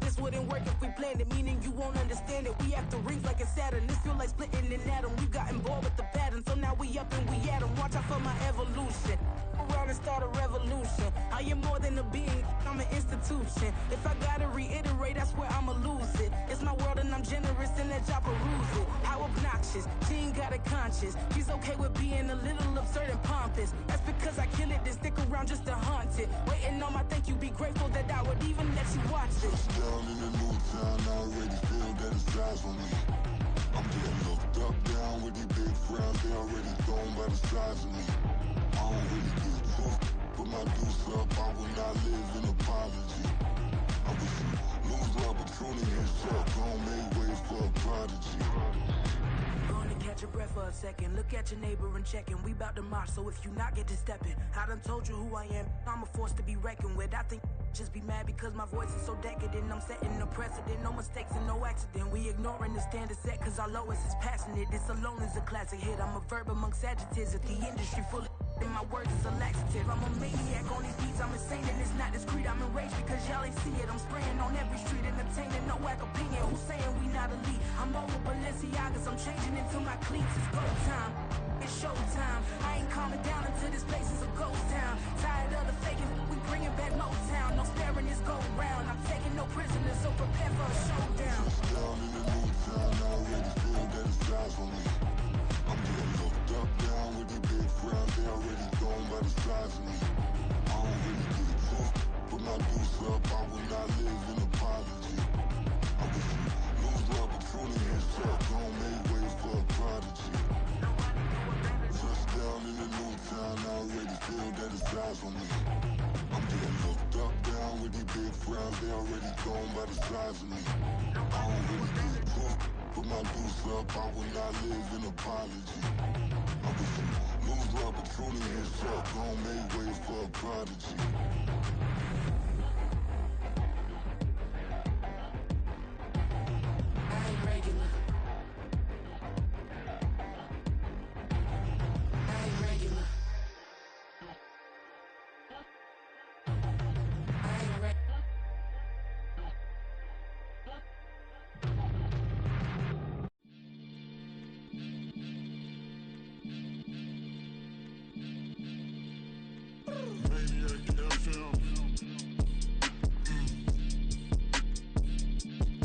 This wouldn't work if we planned it, meaning you won't understand it. We have to rings like it's Saturn, this feel like splitting an atom. We got involved with the pattern, so now we up and we at 'em. Watch out for my evolution. Around and start a revolution. I am more than a being, I'm an institution. If I gotta reiterate, that's where I'ma lose it. It's my world and I'm generous and let y'all peruse it. How obnoxious, she ain't got a conscience. She's okay with being a little absurd and pompous. That's because I kill it, then stick around just to haunt it. Waiting on my thank you, be grateful that I would even let you watch it. Down in the new town, I already feel that it's eyes on me. I'm getting looked up, down with the big crowd, they already gone by the size of me. I don't really get took, put my deuce up, I will not live in apology. I wish you lose love, but truly you suck, home made ways for a prodigy. Gonna catch your breath for a second. Look at your neighbor and checking. We bout to march, so if you not get to stepping. I done told you who I am. I'm a force to be reckoned with. I think just be mad because my voice is so decadent. I'm setting a precedent, no mistakes and no accident. We ignoring the standard set cause our lowest is passionate. This alone is a classic hit. I'm a verb amongst adjectives at the industry full of and my words is a laxative. I'm a maniac on these beats, I'm insane and it's not discreet. I'm enraged because y'all ain't see it. I'm spraying on every street, entertaining, no whack opinion. Who's saying we not elite? I'm over Balenciagas, I'm changing into my cleats. It's go time, it's show time. I ain't calming down until this place is a ghost town. Tired of the faking, we bringing back Motown. No sparing this go round. I'm taking no prisoners, so prepare for a showdown. Down in the new town, I already feel that it's eyes on me. I'm getting looked up, down with the big frowns. They already gone by the size of me. I don't really get a talk, put my deuce up. I will not live in apology. I wish you lose the opportunity and shut. Don't make way for a prodigy. Touchdown in the new town, I already feel that it's eyes on me. I'm getting looked up, down with the big frowns. They already gone by the size of me. I don't really get a talk, put my deuce up. I will not live in apology. I wish you lose the opportunity and shut. Don't make way for a prodigy. I ain't regular. I ain't regular. I ain't regular. Maniac FM.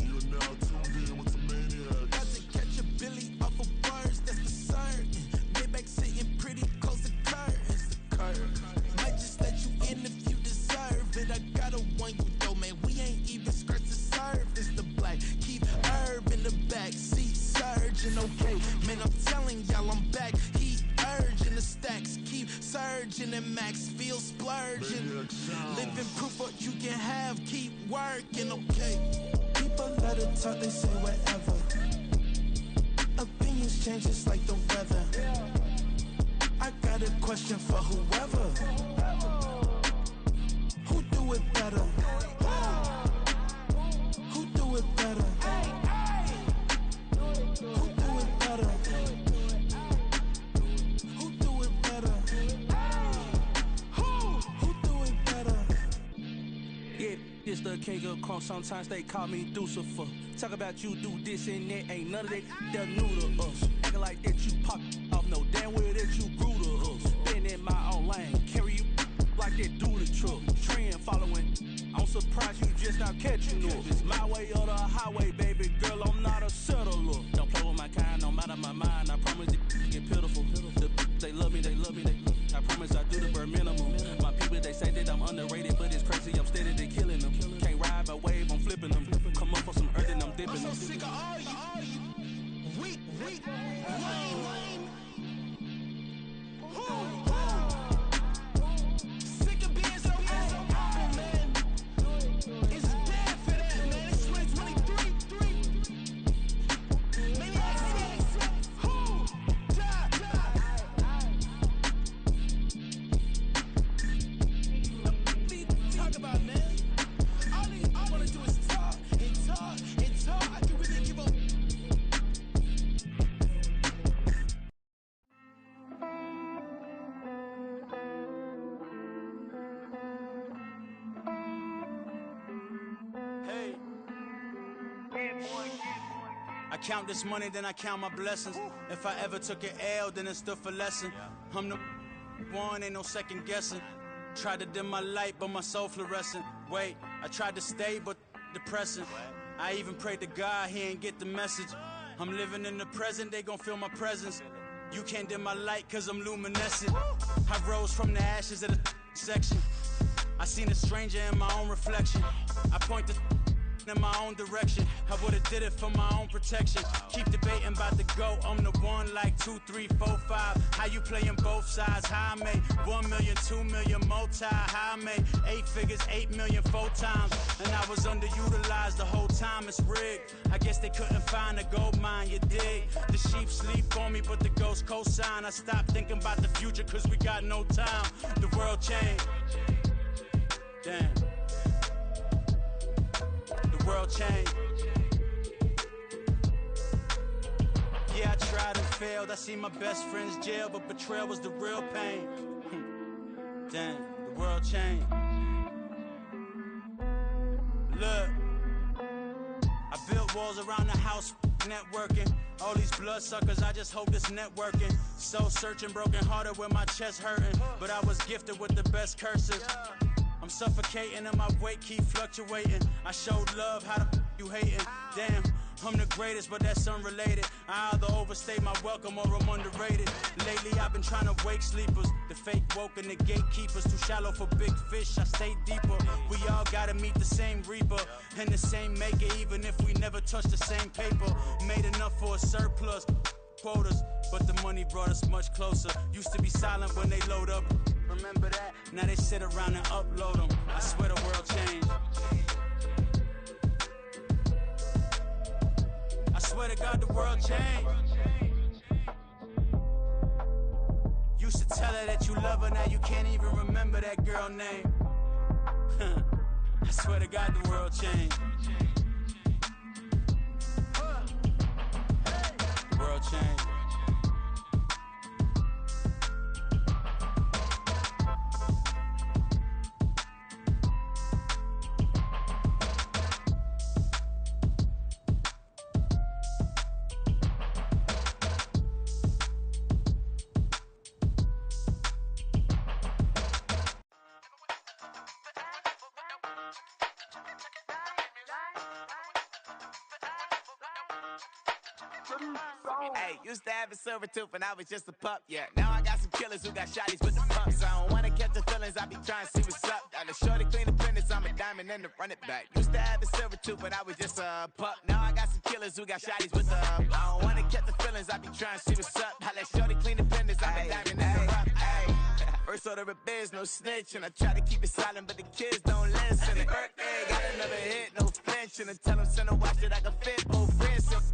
You are now tuned in with the Maniacs. Got to catch a Billy off of words, that's for certain. Maybach sitting pretty close to curtains. The curve might just let you in if you deserve it. I gotta warn you though, man, we ain't even scratched the surface. The black keep herb in the back seat surging. Okay, man, I'm telling y'all I'm back. Heat urging the stacks keep surging and max feel splurging. Living proof what you can have, keep working. Okay, people let it talk, they say whatever. Opinions change just like the weather. I got a question for whoever. Who do it better? Who do it better? Who do it better? Who do it better? Who do it better? Yeah, it's the king of crunk. Sometimes they call me Lucifer. Talk about you do this and that. Ain't none of that, they're new to us. Acting like that you pop off. No damn well that you grew to us. Been in my own lane. Carry you like that do the truck. Trend following. I'm surprised you just not catching up. It's my way or the highway, baby girl. I'm not a settler. Don't play with my kind, no matter my mind. I promise it get pitiful. They love me, they love me, they love me. I promise I do the bare minimum. My people, they say that I'm underrated, but it's crazy. I'm steady, they killing them. Can't ride my wave, I'm flipping them. Come up for some earth and I'm dipping them. I'm so sick of all you weak, lame. Sick of being so humble, man. It's bad for that, man. It's 2023. Maniacs, who die? Talk about, man. All I wanna do is talk and talk and talk. I can really give up. Hey. I count this money, then I count my blessings. If I ever took an L, then it stood for lesson. I'm the one, ain't no second guessing. Tried to dim my light, but my soul fluorescent. Wait, I tried to stay, but depressing. I even prayed to God, he ain't get the message. I'm living in the present, they gon' feel my presence. You can't dim my light, cause I'm luminescent. I rose from the ashes of the section. I seen a stranger in my own reflection. I point the in my own direction. I would've did it for my own protection. Keep debating about the GOAT. I'm the one like 2, 3, 4, 5. How you playing both sides? How I made 1 million, 2 million, multi. How I made 8 figures, 8 million, 4 times. And I was underutilized the whole time. It's rigged. I guess they couldn't find a gold mine, you dig? The sheep sleep on me, but the ghost cosign. I stopped thinking about the future, cause we got no time. The world changed. Damn. world change. Yeah, I tried and failed. I seen my best friends jail, but betrayal was the real pain. Damn, the world changed. Look, I built walls around the house, networking. All these bloodsuckers, I just hope this networking. Soul searching, broken hearted with my chest hurting. But I was gifted with the best curses. I'm suffocating and my weight keep fluctuating. I showed love, how the you hating? Damn, I'm the greatest, but that's unrelated. I either overstay my welcome or I'm underrated. Lately I've been trying to wake sleepers. The fake woke and the gatekeepers. Too shallow for big fish, I stay deeper. We all gotta meet the same reaper and the same maker, even if we never touch the same paper. Made enough for a surplus quotas, but the money brought us much closer. Used to be silent when they load up. Remember that? Now they sit around and upload them. I swear the world changed. I swear to God the world changed. Used to tell her that you love her, now you can't even remember that girl name. I swear to God the world changed. The world changed. Hey, used to have a silver tooth and I was just a pup, yeah. Now I got some killers who got shotties with the pumps. I don't wanna catch the feelings, I be trying to see what's up. Got a shorty clean the fitness, I'm a diamond and to run it back. Used to have a silver tooth but I was just a pup. Now I got some killers who got shotties with the I don't wanna catch the feelings, I be trying to see what's up. I let shorty clean the fitness, I'm a diamond and to run. First order of biz, no snitch, and I try to keep it silent, but the kids don't listen. Birthday, got another hit, no flinching, and tell them send a watch that I can fit both wrists.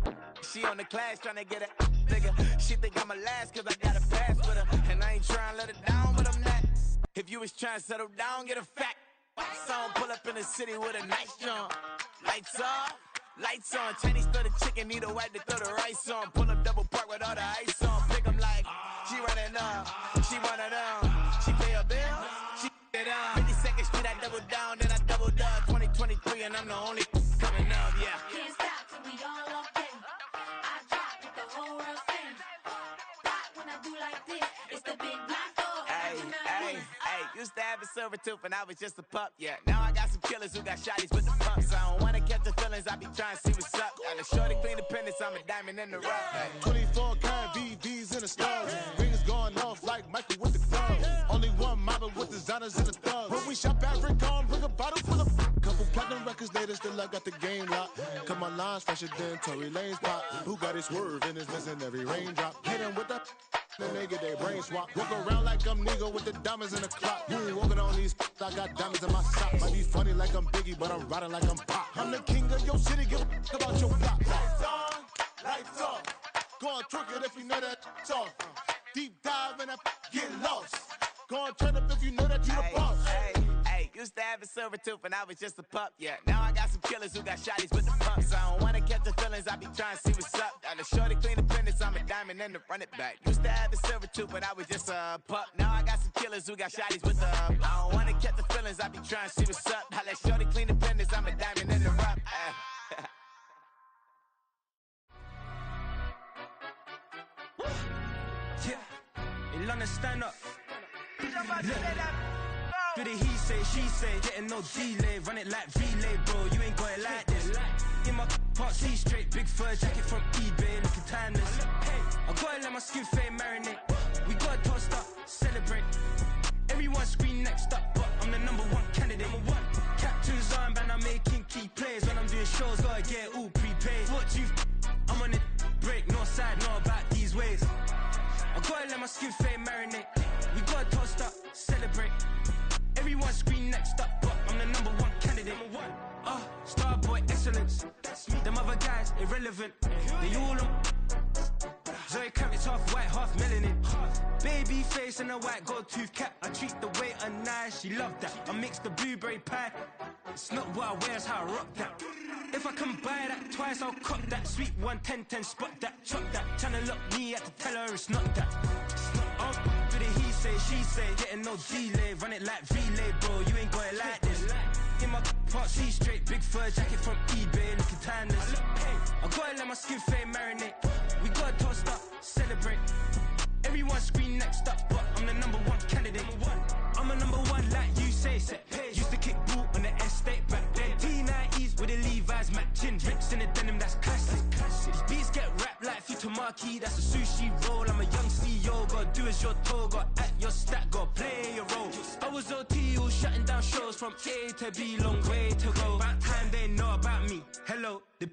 She on the class trying to get a bigger. She think I'm a last cause I got a pass with her, and I ain't trying to let her down, but I'm not. If you was trying to settle down, get a fact. Song pull up in the city with a nice jump. Lights off, lights on. Chinese throw the chicken, need a wipe to throw the rice on. Pull up double park with all the ice on. Pick 'em like, she running up, she running down. She pay a bill, she it up. 52nd Street, I double down, then I doubled up. 2023, and I'm the only coming up, yeah. Can't stop till we all up in. I drop it, the whole world sings. Rock when I do like this, it's the big black dog. Hey, used to have a silver tooth and I was just a pup, yeah. Now I got some killers who got shotties with the pumps. I don't wanna catch the feelings, I be trying to see what's up. Got a shorty clean the pendants, I'm a diamond in the rough. Hey. 24 karat VVs in the stars. Rings going off like Michael with the club. Only one model with designers in the thugs. When we shop at Rincon, bring a bottle full of couple platinum records later, still I got the game locked. Come on, lines fresher than Tory Lane's pop. Who got his swerve and is missing every raindrop. Hit him with the then they get their brain swap. Walk around like I'm Negro with the diamonds in the clock. You ain't walking on these, I got diamonds in my sock. Might be funny like I'm Biggie, but I'm riding like I'm Pop. I'm the king of your city, give a about your block. Lights on, lights off. Go on, twerk it if you know that's off. Deep dive and get lost. Go on, turn up if you know that you the boss. Hey, used to have a silver tooth and I was just a pup, yeah. Now I got some killers who got shotties with the pumps. I don't wanna catch the feelings, I be trying to see what's up. Got a shorty clean the pendants, I'm a diamond and to run it back. Used to have a silver tooth but I was just a pup. Now I got some killers who got shotties with the I don't wanna catch the feelings, I be trying to see what's up. I let shorty clean the pendants, I'm a diamond and to run. Yeah, in London, stand up. Look. Do the he say, she say, getting no delay, run it like relay, bro. You ain't got it like this. In my can't see straight, big fur jacket from eBay, looking timeless. Hey, I gotta let my skin fade marinate. We gotta toast up, celebrate. Everyone scream next up, but I'm the #1 candidate. Captain's armband, I'm making key plays. When I'm doing shows, gotta get all prepaid. What you? I'm on it, break, no side, know about these ways. I gotta let my skin fade marinate. We gotta toast up, celebrate. Everyone scream next up, but I'm the #1 candidate. Starboy excellence. Them other guys irrelevant. They all on. Zoe Kravitz half white, half melanin. Baby face and a white gold tooth cap. I treat the waiter nice, she loved that. I mix the blueberry pie. It's not what I wear, it's how I rock that. If I can buy that twice, I'll cop that. Sweet 110, spot that, chop that. Tryna lock me, I had to tell her it's not that. Oh, but he say, she say, getting no delay. Run it like relay, bro, you ain't got it like this. In my part C straight, big fur jacket from eBay, looking timeless. I gotta let my skin fade marinate. We gotta toast up, celebrate. Everyone scream next up, but I'm the number one candidate. I'm a number one like you say, set pace. Used to kick boot on the estate back then. T90s with the Levi's matching. Rips in the denim, that's classic. These beats get wrapped like Futamaki, that's a sushi roll. I'm a young CEO, gotta do as you're told. Gotta act your stat, gotta play your role. I was OT, all shutting down shows from A to B, long way to go. About time they know about me. Hello, the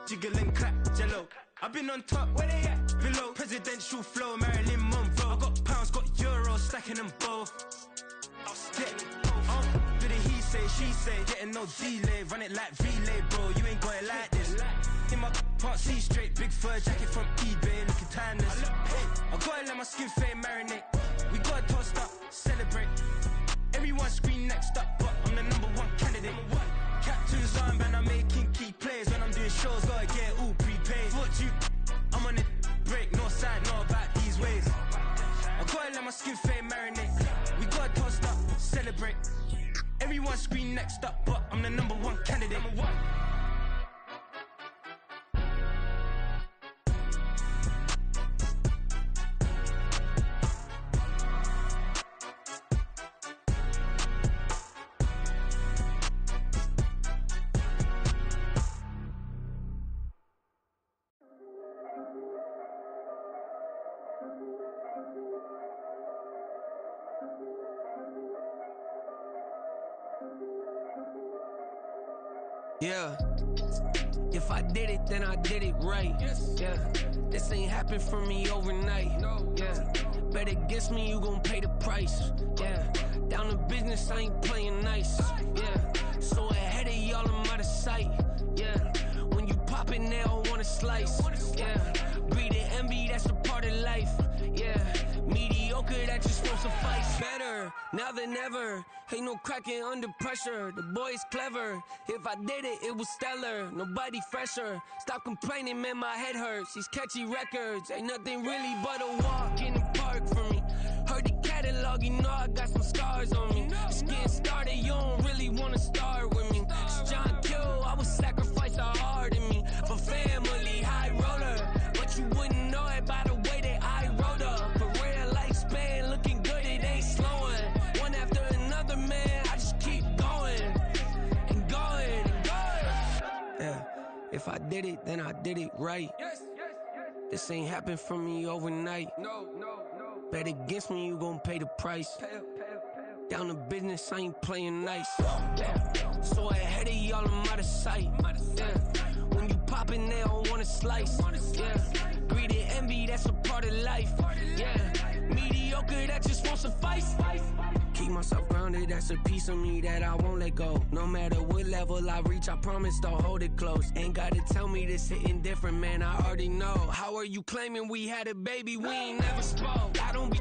jiggle and clap, jello. I've been on top, where they at? Below, presidential flow, Marilyn Monroe. I got pounds, got euros, stacking them both. Yeah, but he say, she say, getting no delay. Run it like relay, bro, you ain't got it like this. In my part C straight, big fur jacket from eBay, looking timeless. I gotta let my skin fade marinate. We gotta toast up, celebrate. Everyone scream next up, but I'm the number one candidate. Captain's armband, I'm making key plays. When I'm doing shows, gotta get all prepaid. Foot you, I'm on it, break, no side, know about these ways. I gotta let my skin fade marinate. We gotta toast up, celebrate. Everyone scream next up, but I'm the number one candidate. Number one. Yeah, if I did it, then I did it right. Yeah, this ain't happened for me overnight. Yeah, bet against me, you gon' pay the price. Yeah, down to business, I ain't playing nice. Yeah, so ahead of y'all, I'm out of sight. Yeah, when you pop it, they all wanna slice. Yeah, greed and envy, that's a part of life. Yeah, mediocre, that just won't suffice. Better now than ever. Ain't no cracking under pressure. The boy's clever. If I did it, it was stellar. Nobody fresher. Stop complaining, man, my head hurts. These catchy records ain't nothing really but a walk in the park for me. Heard the catalog, you know I got some scars on me. Just getting started, you don't really wanna start with me. It's John Q, I would sacrifice a heart in me for family, high roller. But you wouldn't know it by the way that I wrote up. Career lifespan looking good, it ain't slowing. One after another, man, I just keep going and going and going. Yeah, if I did it, then I did it right. This ain't happened for me overnight. Bet against me, you gon' pay the price. Down to business, I ain't playing nice. Yeah. So ahead of y'all, I'm out of sight. Yeah. When you poppin', they don't wanna slice. Yeah. Greed and envy, that's a part of life. Yeah. Mediocre, that just won't suffice. Keep myself grounded, that's a piece of me that I won't let go. No matter what level I reach, I promise to hold it close. Ain't gotta tell me this hitting different, man, I already know. How are you claiming we had a baby, we ain't never spoke? I don't be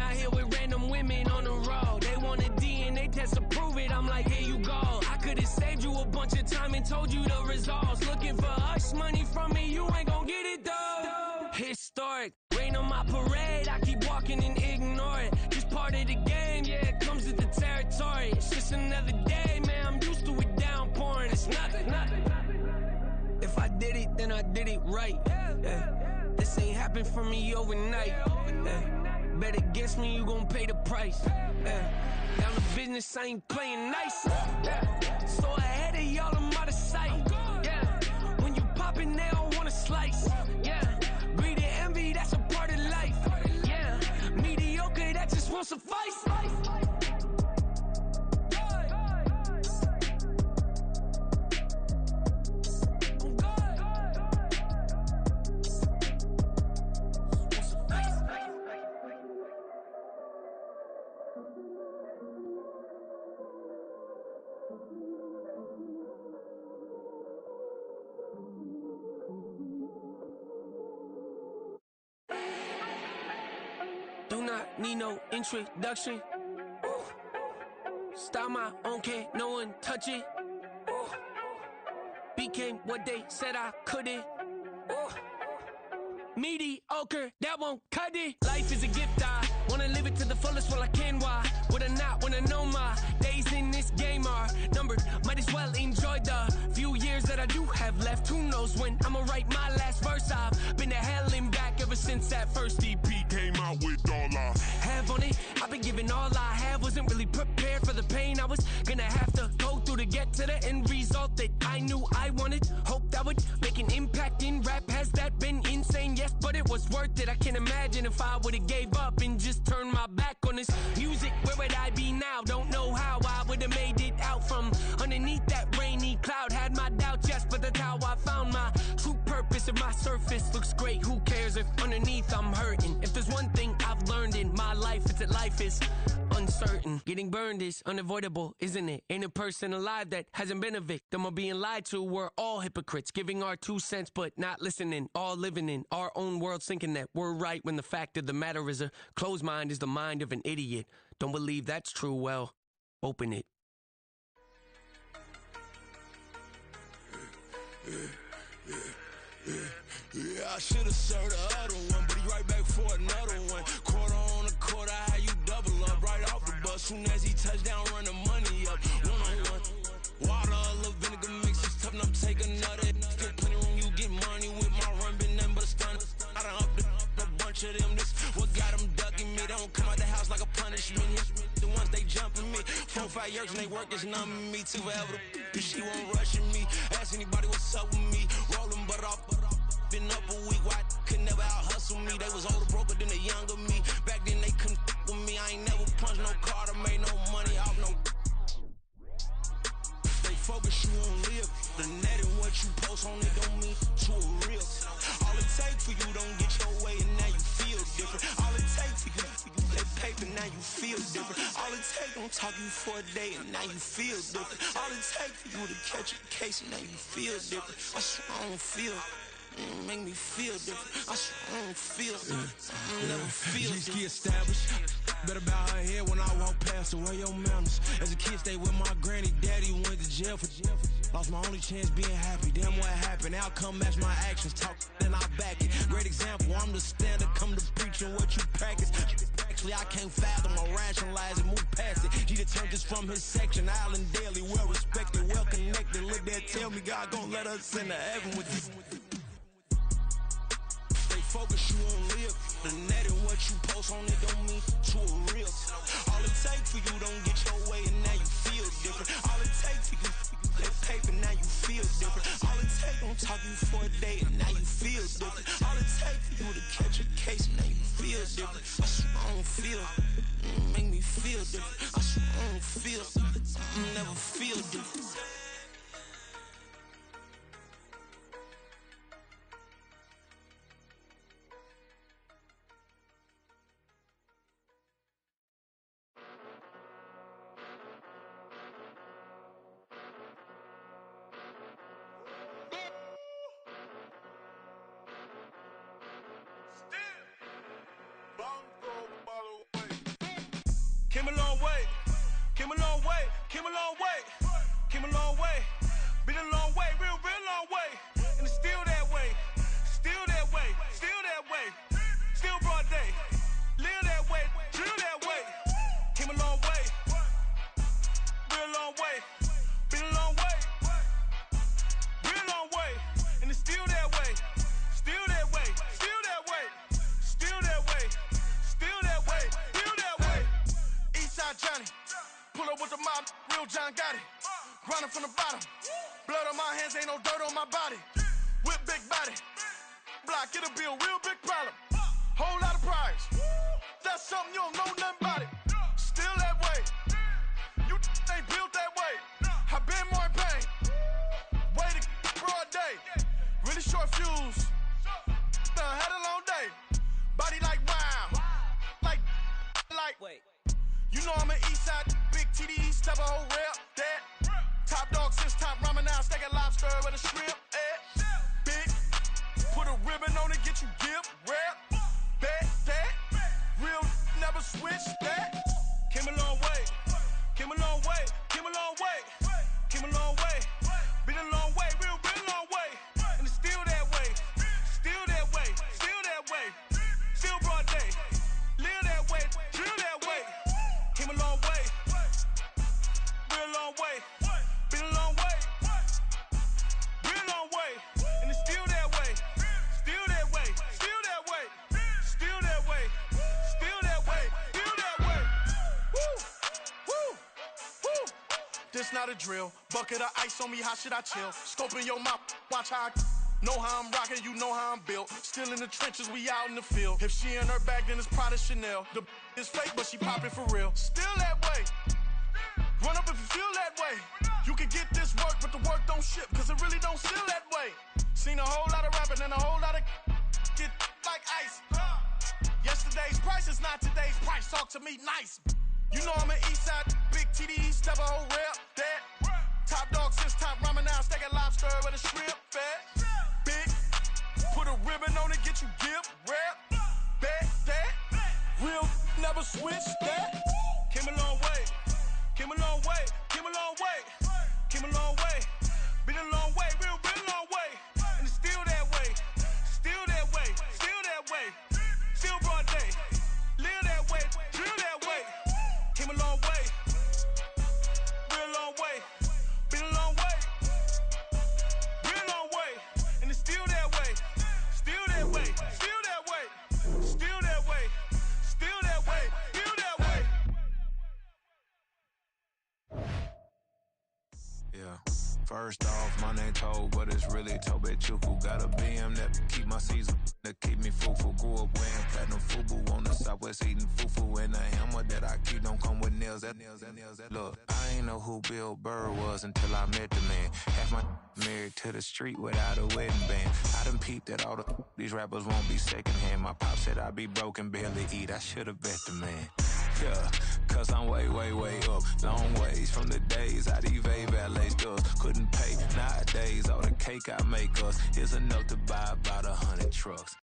out here with random women on the road. They want a DNA test to prove it, I'm like, here you go. I could've saved you a bunch of time and told you the results. Looking for hush money from me, you ain't gon' get it though. Historic, rain on my parade, I keep walking and ignore it. Just part of the game, yeah, it comes with the territory. It's just another day, man, I'm used to it downpouring. It's nothing. If I did it, then I did it right. Yeah. This ain't happened for me overnight. Yeah. Bet against me, you gon' pay the price. Yeah. Down to business, I ain't playing nice. Yeah. So ahead of y'all, I'm out of sight. Yeah. When you poppin', they don't wanna slice. Yeah. Greed and envy, that's a part of life. Yeah. Mediocre, that just won't suffice. not need no introduction. Ooh. Style my own, can't no one touch it. Ooh. Became what they said I couldn't. Ooh. Mediocre, that won't cut it. Life is a gift, I wanna live it to the fullest while I can. Why would I not wanna know my days in this game are numbered? Might as well enjoy the few years that I do have left. Who knows when I'ma write my last verse? I've been to hell and back ever since that first EP came out with all I have on it. I've been giving all I have, wasn't really prepared for the pain I was gonna have to go through to get to the end result that I knew I wanted. Hope that would make an impact in rap. Has that been insane? Yes, but it was worth it. I can't imagine if I would've gave up and just turned my back on this music. Where would I be now? Don't know how I would've made it out from underneath that rainy cloud. Had my doubts, yes, but that's how I found my true purpose. If my surface looks great, who cares if underneath I'm hurting? If there's one thing I've learned in my life, it's that life is uncertain. Getting burned is unavoidable, isn't it? Ain't a person alive that hasn't been a victim of being lied to. We're all hypocrites, giving our 2 cents but not listening. All living in our own world, thinking that we're right when the fact of the matter is a closed mind is the mind of an idiot. Don't believe that's true? Well, open it. Yeah, I should've served the other one, but he right back for another one. Quarter on a quarter, how you double up right off the bus. Soon as he touch down, run the money up. One-on-one. Water, a little vinegar mix, it's tough enough to take another. Get plenty room, you get money with my run, been nothing but a stun. I done up a bunch of them, this what got them ducking me. They don't come out the house like a punishment. The ones they jumping me. 4 or 5 years and they work is numbing me. Too forever the she won't rushing me. Ask anybody what's up with me. Rolling but off. Been up a week, why could never out hustle me? They was older, broker than the younger me. Back then they couldn't with me. I ain't never punched no card or made no money off no. They focus you on live. The net and what you post on it don't mean to a real. All it take for you don't get your way and now you feel different. All it take for you that paper, now you feel different. All it take don't talk you for a day and now you feel different. All it take for you to catch a case and now you feel different. I swear I don't feel. Make me feel different. I swear I don't feel. Never feel different. Established. Better bow her head when I walk past her. Where your manners? As a kid, stayed with my granny. Daddy went to jail for. Lost my only chance being happy. Damn, what happened? Outcome match my actions. Talk and I back it. Great example. I'm the standard. Come to preaching what you practice. Actually, I can't fathom or rationalize it. Move past it. He determined this from his section. Island Daily, well respected, well connected. Look there, tell me God gon' let us into heaven with this. Focus you on live. The net and what you post on it don't mean to a real. All it take for you don't get your way and now you feel different. All it take for you that paper, now you feel different. All it take don't talk you for a day and now you feel different. All it take for you to catch a case and now you feel different. I swear I don't feel. Make me feel different. I swear I don't feel. Never feel different. Came a long way, came a long way, came a long way, came a long way, been a long way, real long way, and it's still that way, still that way, still that way, still broad day, live that way, drill that way, came a long way, real long way, been a long way, real long way, and it's still that way, still that way, still that way, still that way, still that way, still that way. Eastside Johnny, pull up with the mob, real John Gotti, grinding from the bottom, blood on my hands, ain't no dirt on my body, with big body, block, it'll be a real big problem, whole lot of prize, that's something you don't know nothing about it, still that way, you ain't built that way, I been more in pain, way to broad day, really short fuse, had a long day, body like wow, like, wait. You know I'm an Eastside, big TDE, step a whole rep, that. Top dog since top ramen now, steak a lobster with a shrimp, big. Put a ribbon on it, get you give, rep, that. Real switch that. Came a long way, came a long way, came a long way, came a long way. Been a long way, real long way. And it's still that way, still that way, still that way. Still broad day, live that way, drill that way. Came a long way, real long way. Been a long way, real long way. And it's still that way, still that way, still that way, still that way, still that way, still that way. Woo, woo, woo. This not a drill. Bucket of ice on me, how should I chill? Scoping your mouth, watch how I know how I'm rocking, you know how I'm built. Still in the trenches, we out in the field. If she in her bag, then it's Prada Chanel. The is fake, but she poppin' for real. Still that way. Run up if you feel that way. You can get this work, but the work don't ship, cause it really don't feel that way. Seen a whole lot of rapping and a whole lot of get like ice. Yesterday's price is not today's price. Talk to me nice. You know I'm an east side, big TDE, step a whole rep, that. Top dog since top ramen now, steak and lobster with a shrimp fat. Big, put a ribbon on it, get you give, rep, bet, that. Real, never switch that. Came a long way, came a long way, came a long way, came a long way. Been a long way, real long way. And it's still that way, still that way, still that way. Still broad day, live that way, drill that way. Came a long way, real long way. Been a long way, real long way. And it's still that way, still that way, still that way, still that way, still that way, still that way. Yeah. First off, my name Toad, but it's really Tobe Chuku. Got a BM that keep my season, that keep me fufu. Grew up wearing platinum fubu on the southwest eating fufu. And the hammer that I keep don't come with nails. Look, I ain't know who Bill Burr was until I met the man. Half my married to the street without a wedding band. I done peeped that all these rappers won't be secondhand. My pop said I'd be broke and barely eat. I should've bet the man. Yeah, cause I'm way up, long ways from the days I evade valet stores. Couldn't pay nowadays, all the cake I make us is enough to buy about 100 trucks.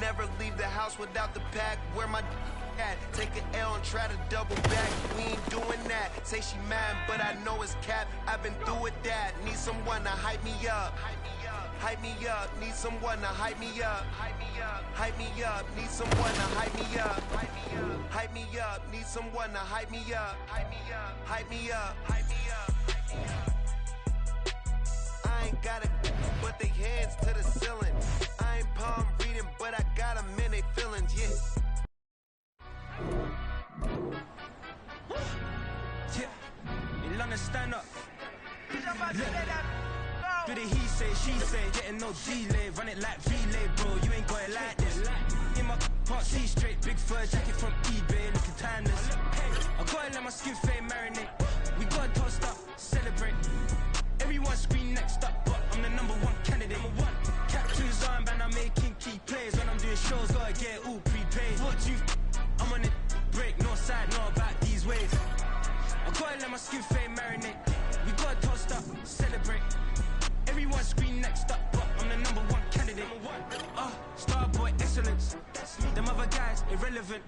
Never leave the house without the pack. Where my at? Take an L and try to double back. We ain't doing that. Say she mad, but I know it's cap. I've been through with that. Need someone to hype me up. Hype me up. Need someone to hype me up. Hype me up. Need someone to hype me up. Hype me up. Need someone to hype me up. Hype me up. Hype me up. Hype me up. I ain't got it, but they hands to the ceiling. I ain't palm reading, but I got them in they feelings, yeah. London, stand up. Do the he say, she say, getting no delay. Run it like relay, bro. You ain't got fur jacket from eBay, looking timeless. I gotta let my skin fade marinate. We gotta toast up, celebrate. Everyone scream next up, but I'm the #1 candidate. Captain's armband, I'm making key plays. When I'm doing shows, gotta get it all prepaid. What do you I'm on it, break, no side, know about these ways. I gotta let my skin fade marinate. We gotta toast up, celebrate. Everyone scream next up, but I'm the #1 candidate. Starboy excellence. Them other guys irrelevant.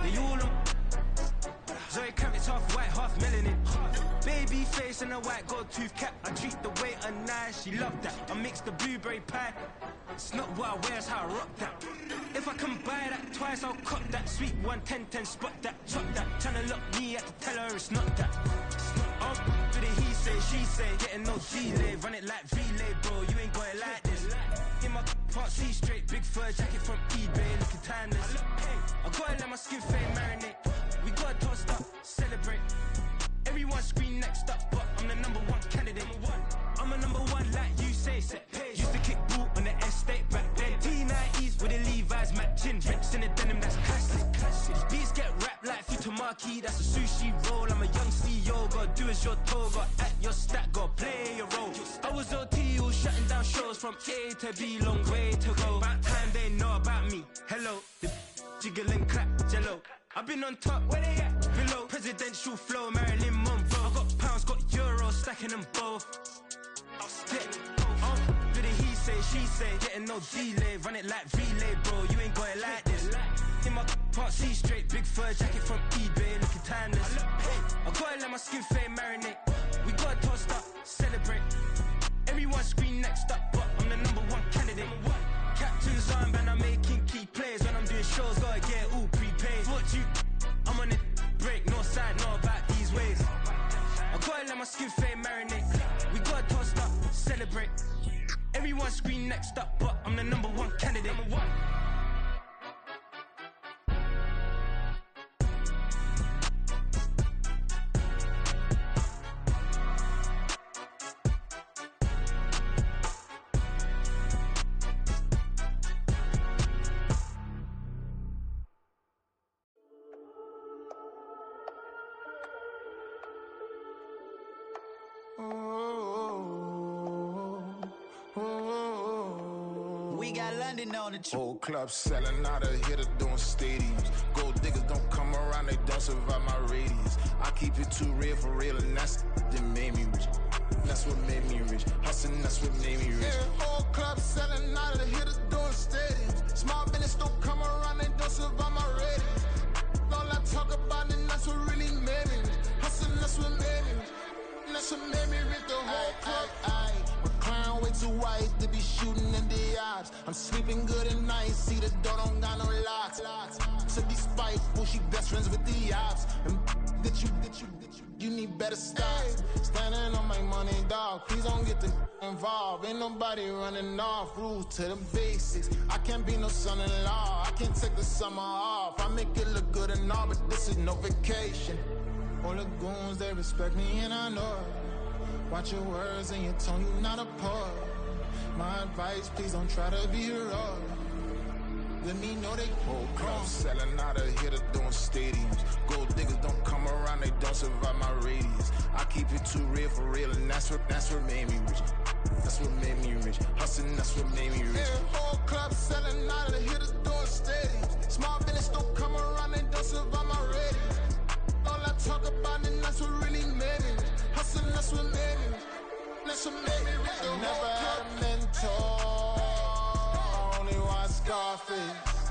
They all on. Zoe Kravitz half white, half melanin. Baby face and a white gold tooth cap. I treat the waiter nice, she loved that. I mix the blueberry pie. It's not what I wear, it's how I rock that. If I can buy that twice, I'll cop that. Sweet 110, spot that, chop that. Tryna lock me at to tell her it's not that. For the he say, she say, getting no delay. Run it like relay, bro, you ain't got it like this. In my part C straight, big fur jacket from eBay, looking timeless. I gotta let my skin fade marinate. We gotta toast up, celebrate. Everyone scream next up, but I'm the #1 candidate. I'm a #1 like you say, set page. Used to kick boot on the estate back then. T90s with the Levi's matching. Drinks in the denim, that's classic. These beats get wrapped like Futamaki, that's a sushi roll. I'm a young CEO, gotta do as you're told. Gotta act your stat, gotta play your role. I was OT, all shutting down shows from A to B, long way to go. About time they know about me. Hello, the jiggle and clap, jello. I've been on top, where they at? Below, presidential flow, Marilyn Monroe. I got pounds, got euros, stacking them both. Do the he say, she say, getting no delay. Run it like relay, bro, you ain't got it like this. In my part C straight, big fur jacket from eBay, looking timeless. I gotta let my skin fade marinate. We gotta toast up, celebrate. Everyone scream next up, but I'm the #1 candidate. Captain's armband, I'm making key plays. When I'm doing shows, gotta get it all prepaid. What you I'm on it, break, no side, know about these ways. I gotta let my skin fade marinate. We gotta toast up, celebrate. Everyone scream next up, but I'm the #1 candidate. We got London on the Whole club selling out of hitter doing stadiums. Gold diggers don't come around, they don't survive my radius. I keep it too real for real, and that's that made me rich. That's what made me rich. Hustling, that's what made me rich. Yeah, whole club selling out of hitters doing stadiums. Small business don't come around, they don't survive my radius. All I talk about, and that's what really made me rich. Hustling, that's what made me rich. That's what made me rich. The whole club. McLaren way too white to be shooting in the odds. I'm sleeping good at night, see the door don't got no locks. To be spiteful, she best friends with the ops. And that you need better stop. Standing on my money, dog. Please don't get the involved. Ain't nobody running off. Rules to the basics. I can't be no son-in-law. I can't take the summer off. I make it look good and all, but this is no vacation. All the goons, they respect me and I know it. Watch your words and your tone, you not a poet. My advice, please don't try to be heroic. Let me know they whole club selling out of hitter doing stadiums. Gold diggers don't come around, they don't survive my radius. I keep it too real for real, and that's what made me rich. That's what made me rich. Hustling, that's what made me rich. Yeah, whole club selling out of hitters doing stadiums. Small business don't come around, they don't survive my radius. All I talk about, and that's what really made me rich. Hustling, that's what made me rich. That's what made me rich. I never had a mentor. Only one Scarface.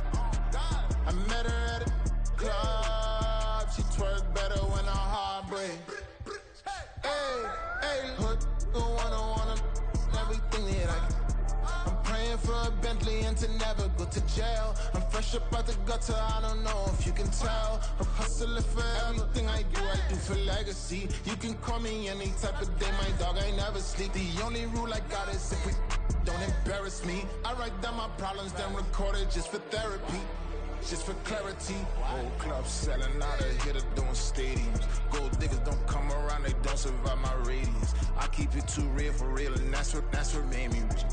I met her at a club. She twerk better when her heart breaks. Hey, hood, wanna everything that I can. I'm praying for a Bentley and to never go to jail. I'm fresh up out the gutter, I don't know if you can tell. I'm hustling for everything I do for legacy. You can call me any type of day, my dog, I never sleep. The only rule I got is if we don't embarrass me. I write down my problems, then record it just for therapy. Just for clarity. Whole club selling out of hitter doing stadiums. Gold diggers don't come around, they don't survive my radius. I keep it too real for real, and that's what made me rich.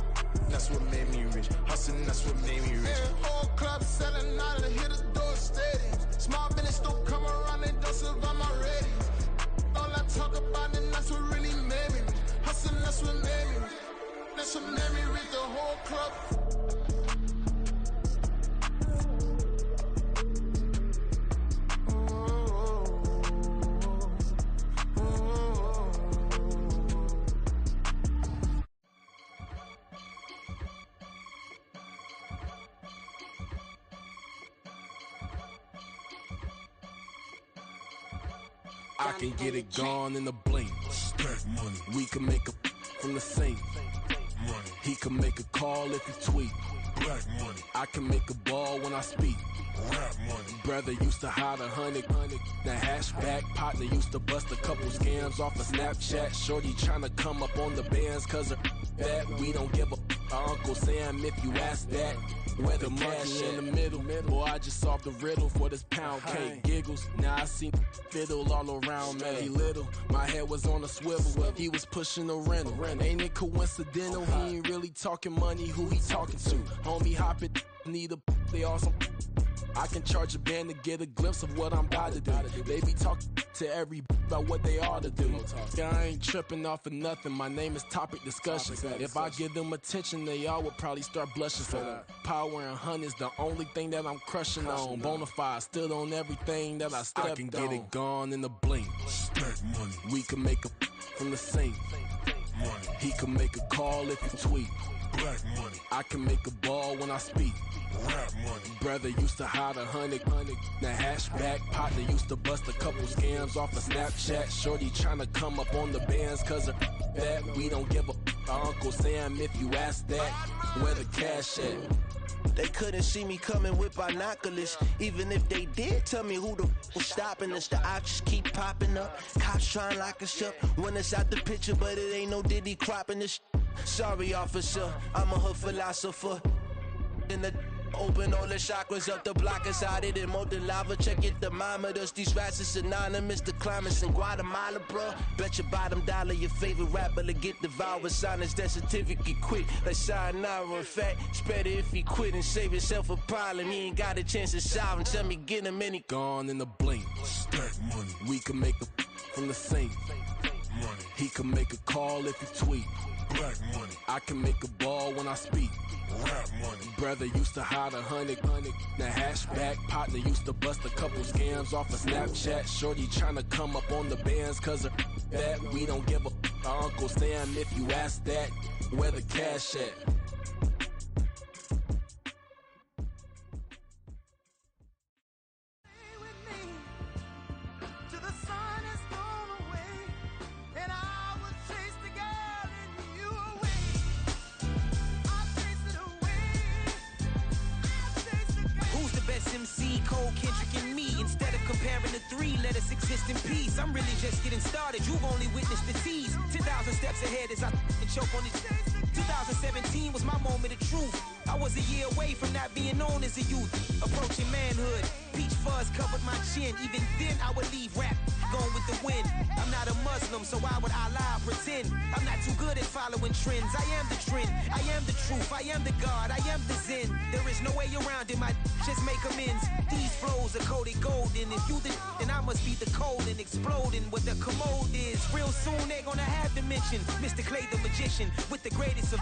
That's what made me rich. Hustling, that's what made me rich. Yeah, whole club selling out of hitters doing stadiums. I can get it gone in a blink. Stack money. We can make a from the sink. Money. He can make a call if he tweet. Black money. I can make a ball when I speak. Rap money. Brother used to hide 100. The hashback partner used to bust a couple scams off of Snapchat. Shorty tryna come up on the bands cause of that. We don't give a Uncle Sam if you ask that. Where the monkey in the middle. Boy, I just solved the riddle for this pound cake. Giggles, now I see fiddle all around me. He little, my head was on a swivel. He was pushing a rental. Ain't it coincidental? He ain't really talking money, who he talking to? Homie hopping, need a they awesome. I can charge a band to get a glimpse of what I'm about to do. They be talking to every about what they ought to do. Yeah, I ain't tripping off of nothing. My name is Topic Discussion. If I give them attention, they all would probably start blushing. So power and hunt is the only thing that I'm crushing on. Bonafide stood on everything that I stepped on. I can get it gone in a blink. Stack money. We can make a from the sink. Money. He can make a call if he tweet. Black money. I can make a ball when I speak. Rap money. Brother used to hide 100. The hashback partner used to bust a couple scams off of Snapchat. Shorty tryna come up on the bands cause of that. We don't give a Uncle Sam if you ask that. Where the cash at? They couldn't see me coming with binoculars. Even if they did, tell me who the was stopping us. The options keep popping up. Cops trying to lock us up. When it's out the picture, but it ain't no Diddy cropping this. Sorry, officer, I'm a hood philosopher. In the open all the chakras up the block inside it and molten lava. Check it, thermometers. These rats is synonymous to climates in Guatemala, bro. Bet your bottom dollar your favorite rapper to get devoured. Sign his death certificate quick. Like sayonara. In fact, it's better if he quit and save himself a problem. He ain't got a chance to solve him. Tell me, get him any. Gone in a blink. Stack money. We can make a from the sink. Money. He can make a call if he tweet. Black money. I can make a ball when I speak. Rap money. Brother used to hide 100. The hashback partner used to bust a couple scams off of Snapchat. Shorty tryna come up on the bands cause of that. We don't give a Uncle Sam if you ask that. Where the cash at? MC, Cole, Kendrick, and me. Instead of comparing the three, let us exist in peace. I'm really just getting started. You've only witnessed the tease. 10,000 steps ahead as I choke on this. 2017 was my moment of truth. I was a year away from not being known as a youth. Approaching manhood. Peach fuzz covered my chin. Even then, I would leave rap going with the wind. I'm not a Muslim, so why would Allah pretend? I'm not too good at following trends. I am the trend. I am the truth. I am the God. I am the Zen. There is no way around it. My just make amends. These flows are coated golden. If you the then I must be the cold and exploding. What the commode is. Real soon they're gonna have to mention Mr. Clay the magician with the greatest of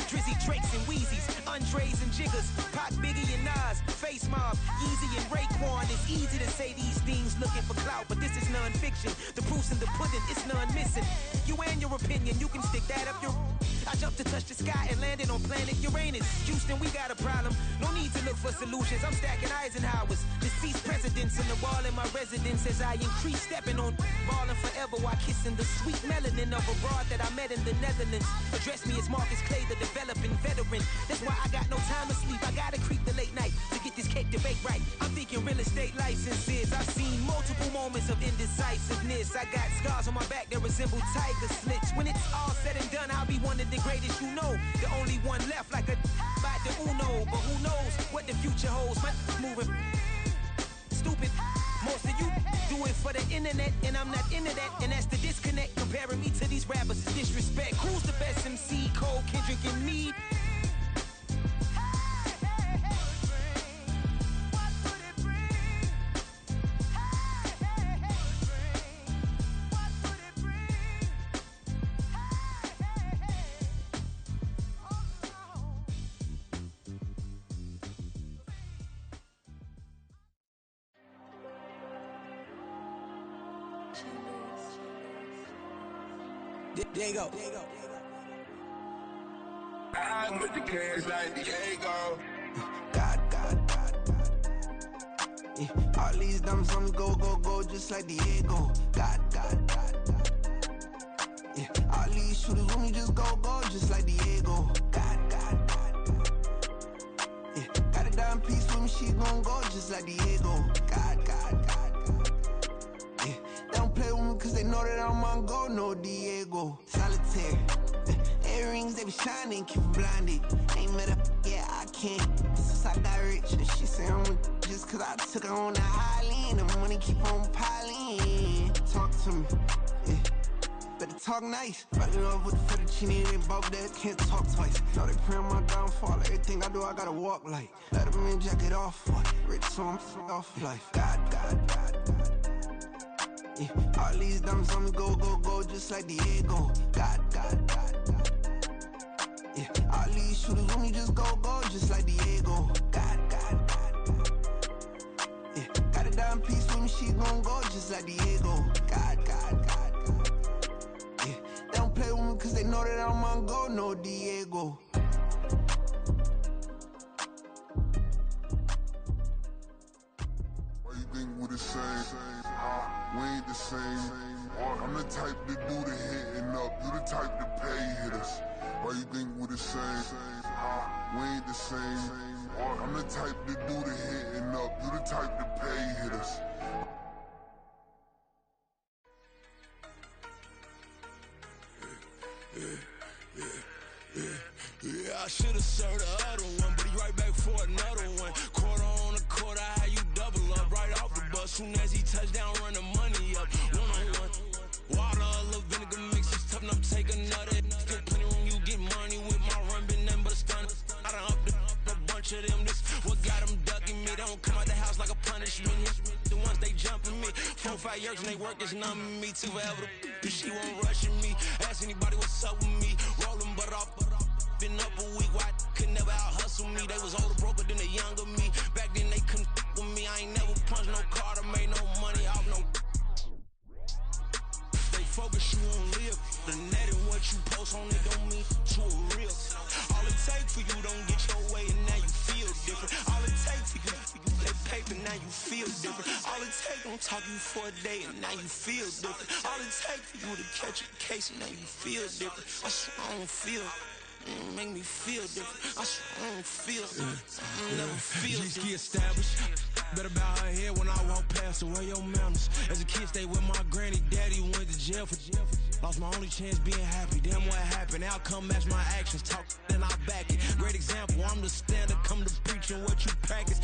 Drizzy, Drakes, and Wheezies, Andres and Jiggers, Pac, Biggie, and Nas, Face Mob, Yeezy, and Raekwon. It's easy to say these things looking for clout, but this is non-fiction. The proof's in the pudding, it's none missing. You and your opinion, you can stick that up your... I jumped to touch the sky and landed on planet Uranus. Houston, we got a problem. No need to look for solutions. I'm stacking Eisenhower's. Deceased presidents in the wall in my residence as I increase stepping on balling forever while kissing the sweet melanin of a broad that I met in the Netherlands. Address me as Marcus Clay, the developing veteran. That's why I got no time to sleep. I gotta creep the late night to get this cake debate right. I'm thinking real estate licenses. I've seen multiple moments of indecisiveness. I got scars on my back that resemble tiger slits. When it's all said and done, I'll be one of the greatest you know. The only one left like a by the Uno. But who knows what the future holds? My moving stupid. Most of you do it for the internet, and I'm not into that. And that's the disconnect. Comparing me to these rappers is disrespect. Who's the best MC? Cole, Kendrick, and me. Diego. I'm with the cash like Diego. God. Yeah, all these diamonds on me go, just like Diego. God. Yeah, all these shooters with me just go, just like Diego. God. Yeah, got a dime piece with me, she gon' go just like Diego. God. Yeah, they don't play with me cause they know that I'm on go, no Diego. Solitaire. Earrings, they be shining, keep them blinded. Ain't met up, yeah, I can't. Since I got rich, and she say I'm just cause I took her on the island. The money keep on piling. Talk to me, yeah. Better talk nice. Fucking up with the fettuccine, they both dead, can't talk twice. Know they praying my downfall, everything I do, I gotta walk like. Let them in, jack it off, what? Rich, so I'm off life. God. Yeah, all these diamonds on me go, just like Diego. God. Yeah, all these shooters with me just go, just like Diego. God. Yeah, got a dime piece with me, she gon' go just like Diego. God. Yeah, they don't play with me cause they know that I'm on go, no Diego. Why you think we the same? We ain't the same. I'm the type to do the hitting up, you the type to pay hitters. Why you think we the same? We ain't the same. I'm the type to do the hitting up, you the type to pay hitters. Yeah, I should've served the other one, but he right back for another one. Quarter on a quarter, how you double up right off the bus. Soon as he touch down, run the money up. One-on-one. Water, a little vinegar mix, it's tough enough to take another. Still plenty room, you get money with my run, been nothing but a stun. I done up a bunch of them, this what got them ducking me. They don't come out the house like a punishment. The ones they jumping me. 4-5 years and they work is numbing me. Till forever, she won't rushing me. Ask anybody what's up with me. Rolling butt off. Been up a week, why could never out hustle me? They was older, broker than the younger me. Back then they couldn't with me. I ain't never punched no card or made no money off no. They focus you on live. The net and what you post on it don't mean to a real. All it take for you don't get your way and now you feel different. All it take for you that paper, now you feel different. All it take don't talk you for a day and now you feel different. All it take for you to catch a case and now you feel different. I swear I don't feel. Make me feel different. I swear I don't feel never feel G-ski established. Better bow her head when I walk past her. Where your manners? As a kid, stayed with my granny. Daddy went to jail for lost my only chance being happy. Damn, what happened? Outcome match my actions. Talk, then I back it. Great example. I'm the standard. Come to preaching what you practice.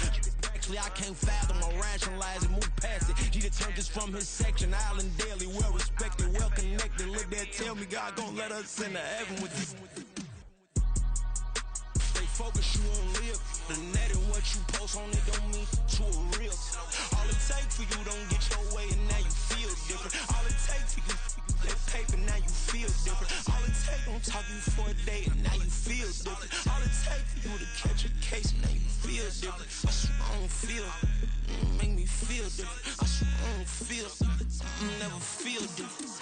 Actually, I can't fathom or rationalize it. Move past it. He determined this from his section. Island Daily, well respected, well connected. Look there, tell me God gon' let us into heaven with this. Focus you on live. The net and what you post on it don't mean to a real. All it take for you don't get your way and now you feel different. All it take for you that paper, now you feel different. All it take don't talk you for a day and now you feel different. All it take for you to catch a case and now you feel different. I swear I don't feel. Make me feel different. I swear I don't feel. Never feel different.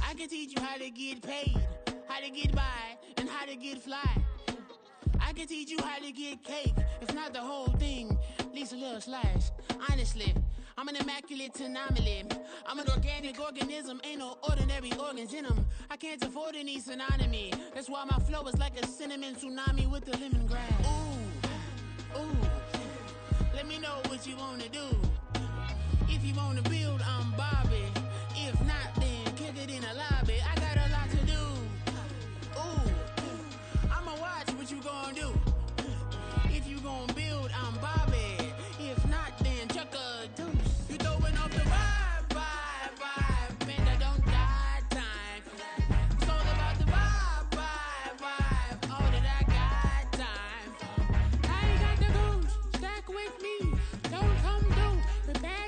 I can teach you how to get paid, how to get by, and how to get fly. I can teach you how to get cake, if not the whole thing, at least a little slice. Honestly, I'm an immaculate anomaly. I'm an organic organism, ain't no ordinary organs in them. I can't afford any synonymy. That's why my flow is like a cinnamon tsunami with the lemongrass. Ooh, let me know what you wanna do. If you wanna build, I'm Bobby. If not, then kick it in the lobby. I got a lot to do. Ooh, I'ma watch what you gonna do. If you gonna build, I'm Bobby. If not, then chuck a deuce. You throwing off the vibe, man, I don't die time. It's all about the vibe, all that I got time. I ain't got the goose, stack with me. Don't come through, prepare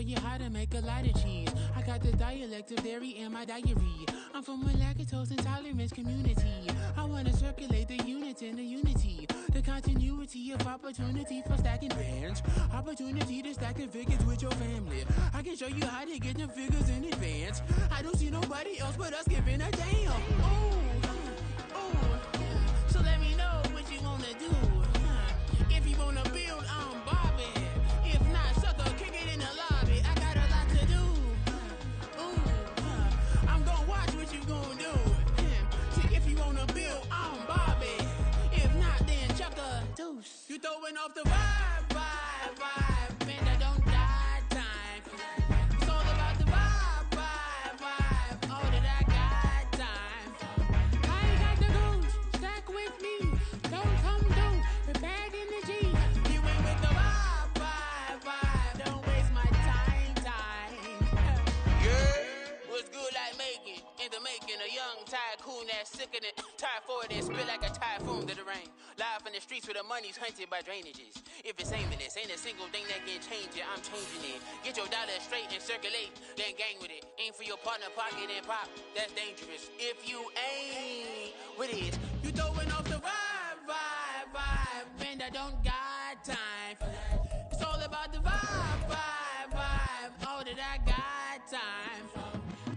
you how to make a lot of cheese. I got the dialect of dairy in my diary. I'm from a lactose intolerance community. I wanna circulate the units and the unity. The continuity of opportunity for stacking bands. Opportunity to stack the figures with your family. I can show you how to get them figures in advance. I don't see nobody else but us giving a damn. Ooh, ooh. So let me know what you wanna do. If you wanna build, I'm Bobby. If not, sucker, kick it in the lobby. I got a lot to do. Ooh, I'm gonna watch what you gonna do. See, if you wanna build, I'm Bobby. If not, then chuck a deuce. You throwing off the vibe, vibe, vibe. Man, I don't die time. It's all about the vibe, vibe, vibe. All that I got time. I ain't got the goose. Stack with me. Don't come through. The bad energy. You ain't with the vibe, vibe, vibe. Don't waste my time. Yeah, what's good like making? In the making, a young tycoon that's sick of it. Tired for it and spit like a typhoon to the rain. Live in the streets where the money's hunted by drainages. If it's aimless, ain't a single thing that can change it. I'm changing it. Get your dollar straight and circulate, then gang with it. Aim for your partner, pocket and pop. That's dangerous. If you ain't with it, you throwing off the vibe, vibe, vibe. Man, I don't got time for that. It's all about the vibe, vibe, vibe. All that I got time for.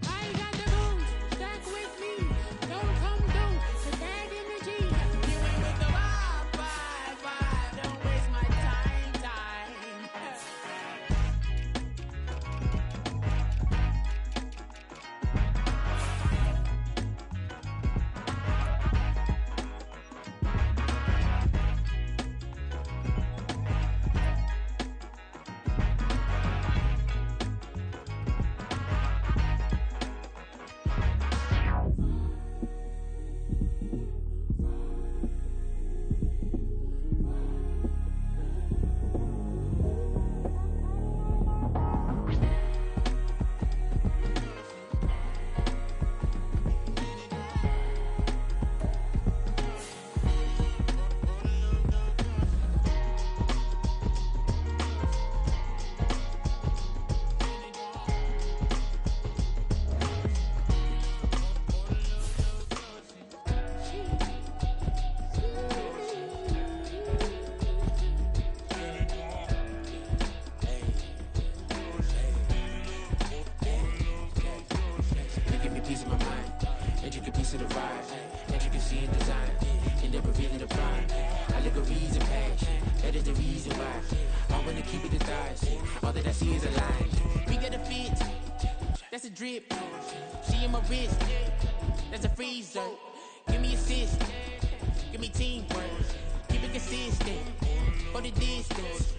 I ain't got the goose. Stack with me. Don't come through. The bad energy. You ain't with the vibe, vibe, vibe. Don't waste my time. That's a drip. She in my wrist. That's a freezer. Give me assist. Give me teamwork. Keep it consistent. For the distance.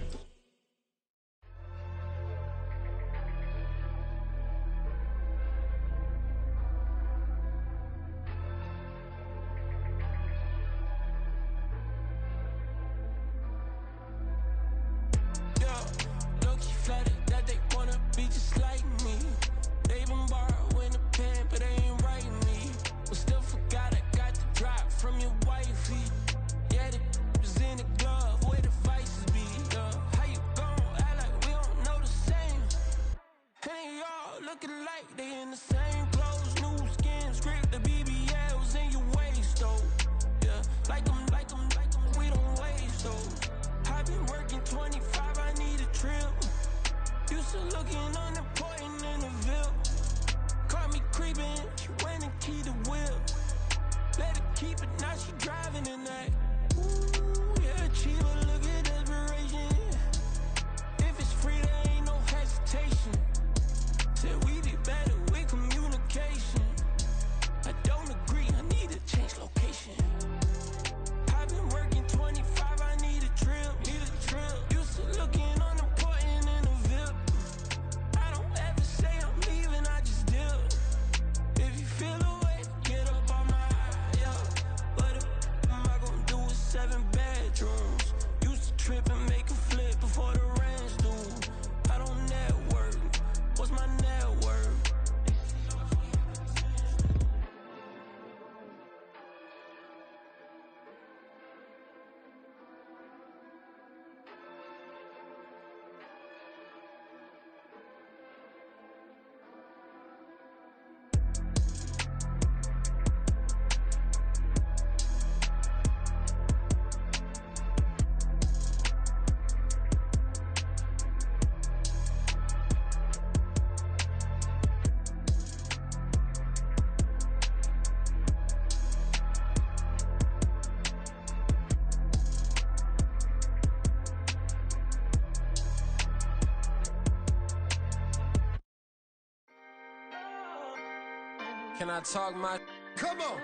Can I talk my? Come on.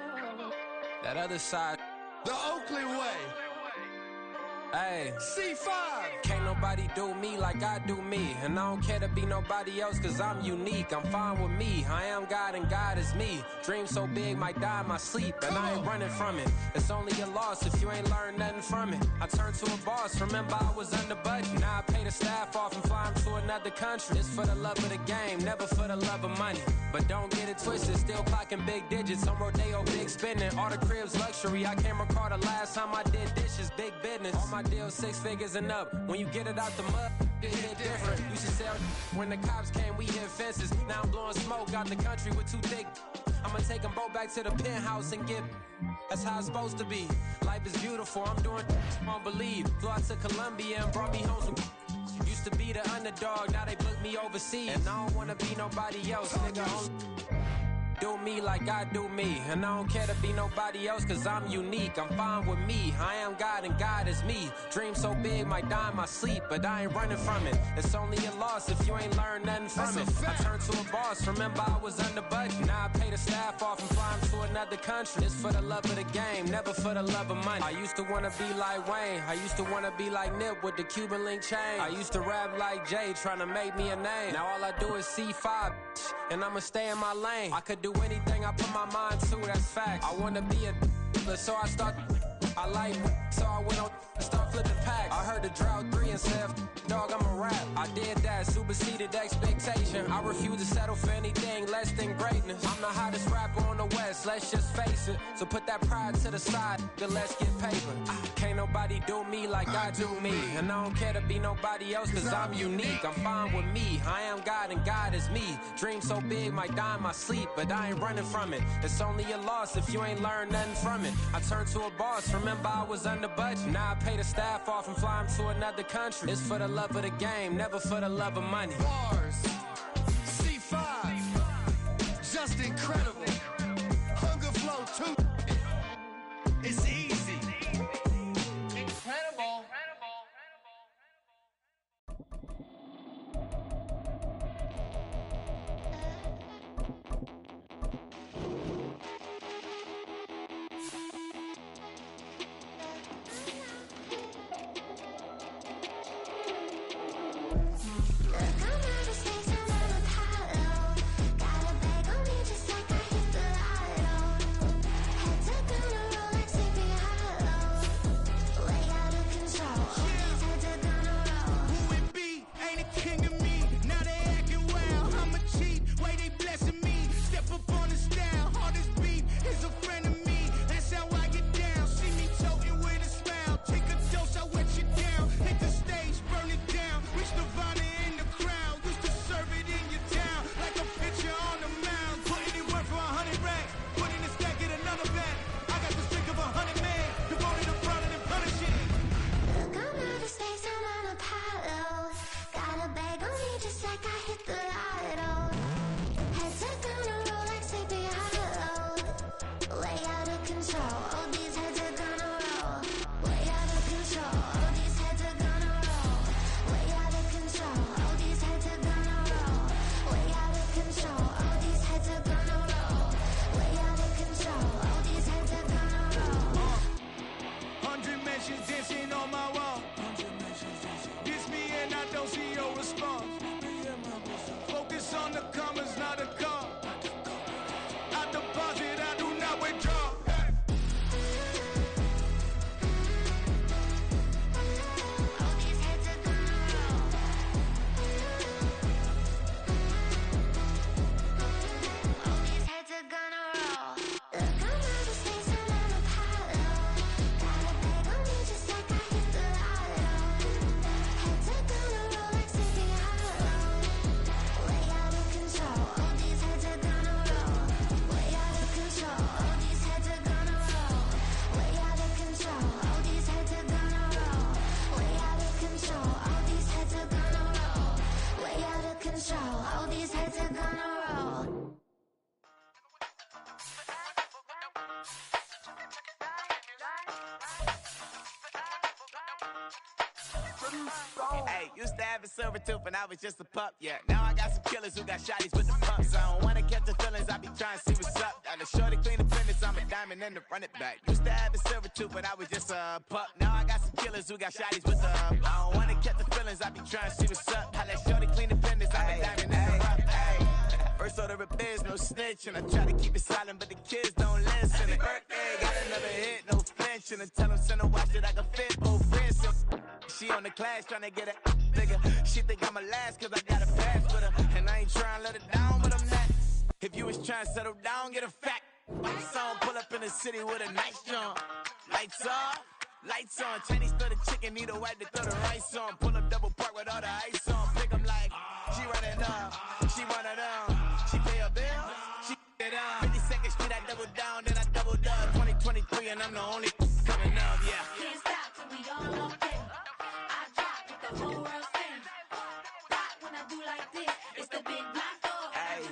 That other side. The Oakland way. Hey, C5. Can't nobody do me like I do me. And I don't care to be nobody else cause I'm unique. I'm fine with me. I am God and God is me. Dream so big might die in my sleep. And I ain't running from it. It's only a loss if you ain't learned nothing from it. I turned to a boss. Remember I was under budget. Now I pay the staff off and fly them to another country. It's for the love of the game, never for the love of money. But don't get it twisted, still clocking big digits. On Rodeo, big spending. All the cribs luxury. I can't recall the last time I did dishes. Big business. All my deals 6 figures and up. When you get it out the mud, it hit different. Used to sell when the cops came, we hit fences. Now I'm blowing smoke out the country with 2 thick. I'ma take them both back to the penthouse and get. That's how it's supposed to be. Life is beautiful, I'm doing won't believe. Flew out to Colombia and brought me home some. Used to be the underdog, now they book me overseas. And I don't wanna be nobody else, nigga. Do me like I do me. And I don't care to be nobody else cause I'm unique. I'm fine with me. I am God and God is me. Dream so big might die in my sleep, but I ain't running from it. It's only a loss if you ain't learned nothing from it. I turned to a boss. Remember I was under budget. Now I pay the staff off and fly them to another country. It's for the love of the game, never for the love of money. I used to wanna be like Wayne. I used to wanna be like Nip with the Cuban link chain. I used to rap like Jay, trying to make me a name. Now all I do is C5, and I'ma stay in my lane. I could do anything I put my mind to, that's fact. I wanna be a so I start. I like so I went on and start flipping packs. I heard the drought 3 and said, dog, I'm a rap. I did that, superseded expectation. I refuse to settle for anything less than greatness. I'm the hottest rapper on the West, let's just face it. So put that pride to the side, then let's get paper. Can't nobody do me like I do me. And I don't care to be nobody else cause I'm unique. I'm fine with me, I am God and God is me. Dream so big might die in my sleep, but I ain't running from it. It's only a loss if you ain't learned nothing from it. I turned to a boss, remember I was under budget. Now I pay the staff off and fly them to another country. It's for the love of the game, never for the love of money. Bars. C5. Just incredible. Hunger Flow 2. It's easy. Incredible. Hey, used to have it silver tooth and I was just a pup, yeah. Now I got some killers who got shotties with the pumps. I don't wanna catch the feelings, I be trying to see what's up. Got a shorty clean the fitness, I'm a diamond and to run it back. Used to have a silver tooth, but I was just a pup. Now I got some killers who got shotties with the I don't wanna catch the feelings, I be trying to see what's up. I let shorty clean the fitness, I'm a diamond and to run it back. First order of biz, no snitch, and I try to keep it silent, but the kids don't listen. And birthday, got another hit, no flinch, and I tell them send a watch that I can fit both wrists. She on the class trying to get a nigga. She think I'm a last cause I got a pass with her, and I ain't trying to let it down, but I'm not. If you was trying to settle down, get a fact. My song pull up in the city with a nice jump. Lights off, lights on. Chinese throw the chicken, need a wipe to throw the rice on. Pull up double park with all the ice on. Pick them like, she running up, she one of them. She pay her bills, she it up. 52nd Street, I double down, then I doubled up. 2023, and I'm the only coming up, yeah. Can't stop till we all up there. I drop with the whole world sings. Rock when I do like this, it's the big black dog. Hey,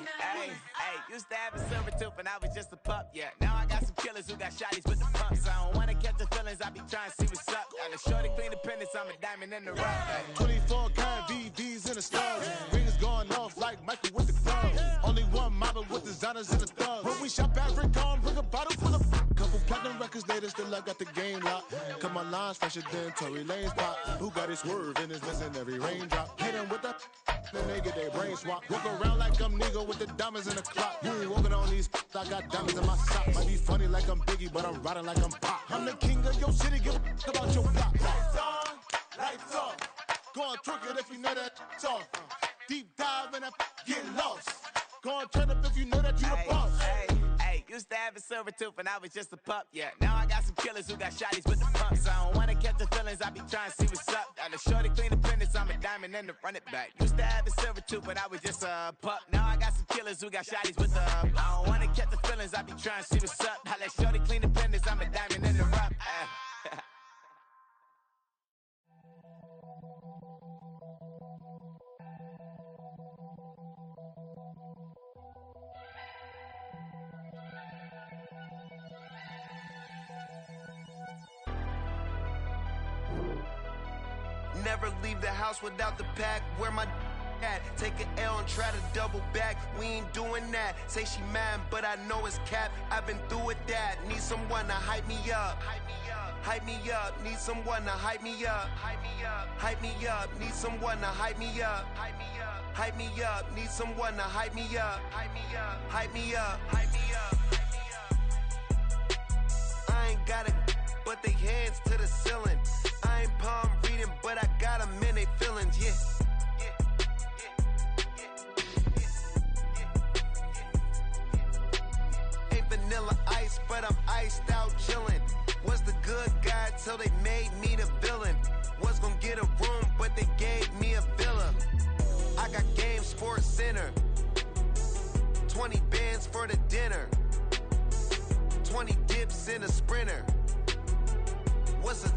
used to have a silver tooth and I was just a pup, yeah. Now I got some killers who got shotties with the pumps. I don't wanna catch the feelings, I be trying to see what's up. Got a shorty clean the pendants, I'm a diamond in the rough. 24 karat VVs in the stars. Rings going off like Michael with the clubs. Only one model with designers in the thugs. When we shop at Rick on, bring a bottle full of couple platinum records later, still I got the game locked. Cause my lines fresher than Tory Lane's pop. Who got his swerve and is missing every raindrop. Hit them with the then they get their brain swap. Walk around like I'm nigga with the diamonds in the clock. You ain't walking on these, I got diamonds in my socks. Might be funny like I'm Biggie, but I'm riding like I'm Pop. I'm the king of your city, give a about your block. Lights on, lights off. Go on, twerk it if you know that's off. Deep dive and get lost. Go on, turn up if you know that you the boss. Used to have a silver tooth and I was just a pup, yeah. Now I got some killers who got shotties with the pumps. I don't wanna catch the feelings, I be trying to see what's up. Got a shorty clean the pendants, I'm a diamond and to run it back. Used to have a silver tooth, but I was just a pup. Now I got some killers who got shotties with the I don't wanna catch the feelings, I be trying to see what's up. I let shorty clean the pendants, I'm a diamond and to run. Never leave the house without the pack. Where my at? Take an L and try to double back. We ain't doing that. Say she mad, but I know it's cap. I've been through with that. Need someone to hype me up. Hype me up. Need someone to hype me up. Hype me up. Need someone to hype me up. Hype me up. Need someone to hype me up. Hype me up. I ain't got it, but they hands to the ceiling. I ain't palm reading, but I got them in they feelings, yeah. Ain't vanilla ice, but I'm iced out chillin'. Was the good guy till they made me the villain. Was gonna get a room, but they gave me a villa. I got Game Sports Center. 20 bands for the dinner. 20 dips in a Sprinter. What's a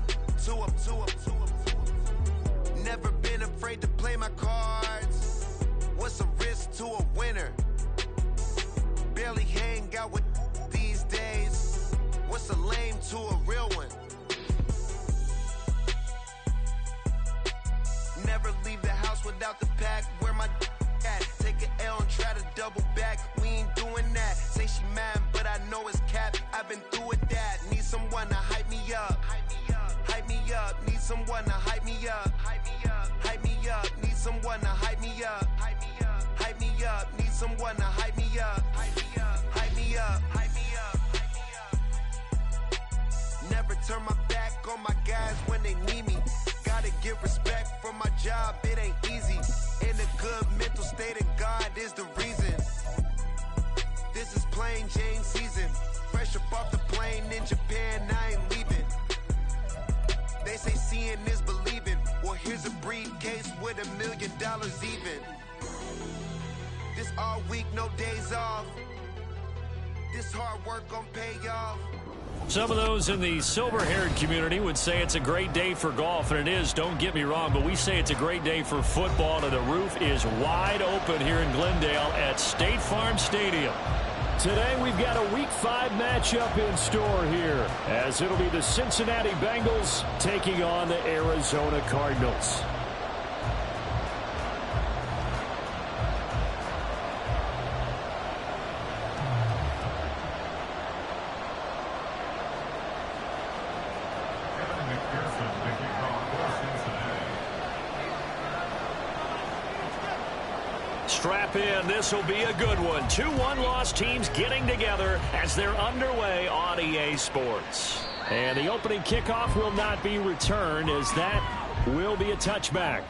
two up? Never been afraid to play my cards. What's a risk to a winner? Barely hang out with these days. What's a lame to a real one? Never leave the house without the pack. Where my at? Take an L and try to double back. We ain't doing that. Say she mad, but I know it's cap. I've been through with that. Need someone to hype me up. Hype me up. Need someone to hype me up. Hype me up. Need someone to hype me up. Hype me up. Need someone to hype me up. Hype me up. Never turn my back on my guys when they need me. Gotta give respect for my job, it ain't easy. In a good mental state and God is the reason. This is plain Jane season. Fresh up off the plane in Japan, I ain't leaving. They say seeing is believing. Well, here's a briefcase with $1 million even. This all week, no days off. This hard work gon' pay off. Some of those in the silver-haired community would say it's a great day for golf, and it is, don't get me wrong, but we say it's a great day for football, and the roof is wide open here in Glendale at State Farm Stadium. Today we've got a Week 5 matchup in store here, as it'll be the Cincinnati Bengals taking on the Arizona Cardinals. Strap in. This will be a good one. 2 one-loss teams getting together as they're underway on EA Sports. And the opening kickoff will not be returned, as that will be a touchback.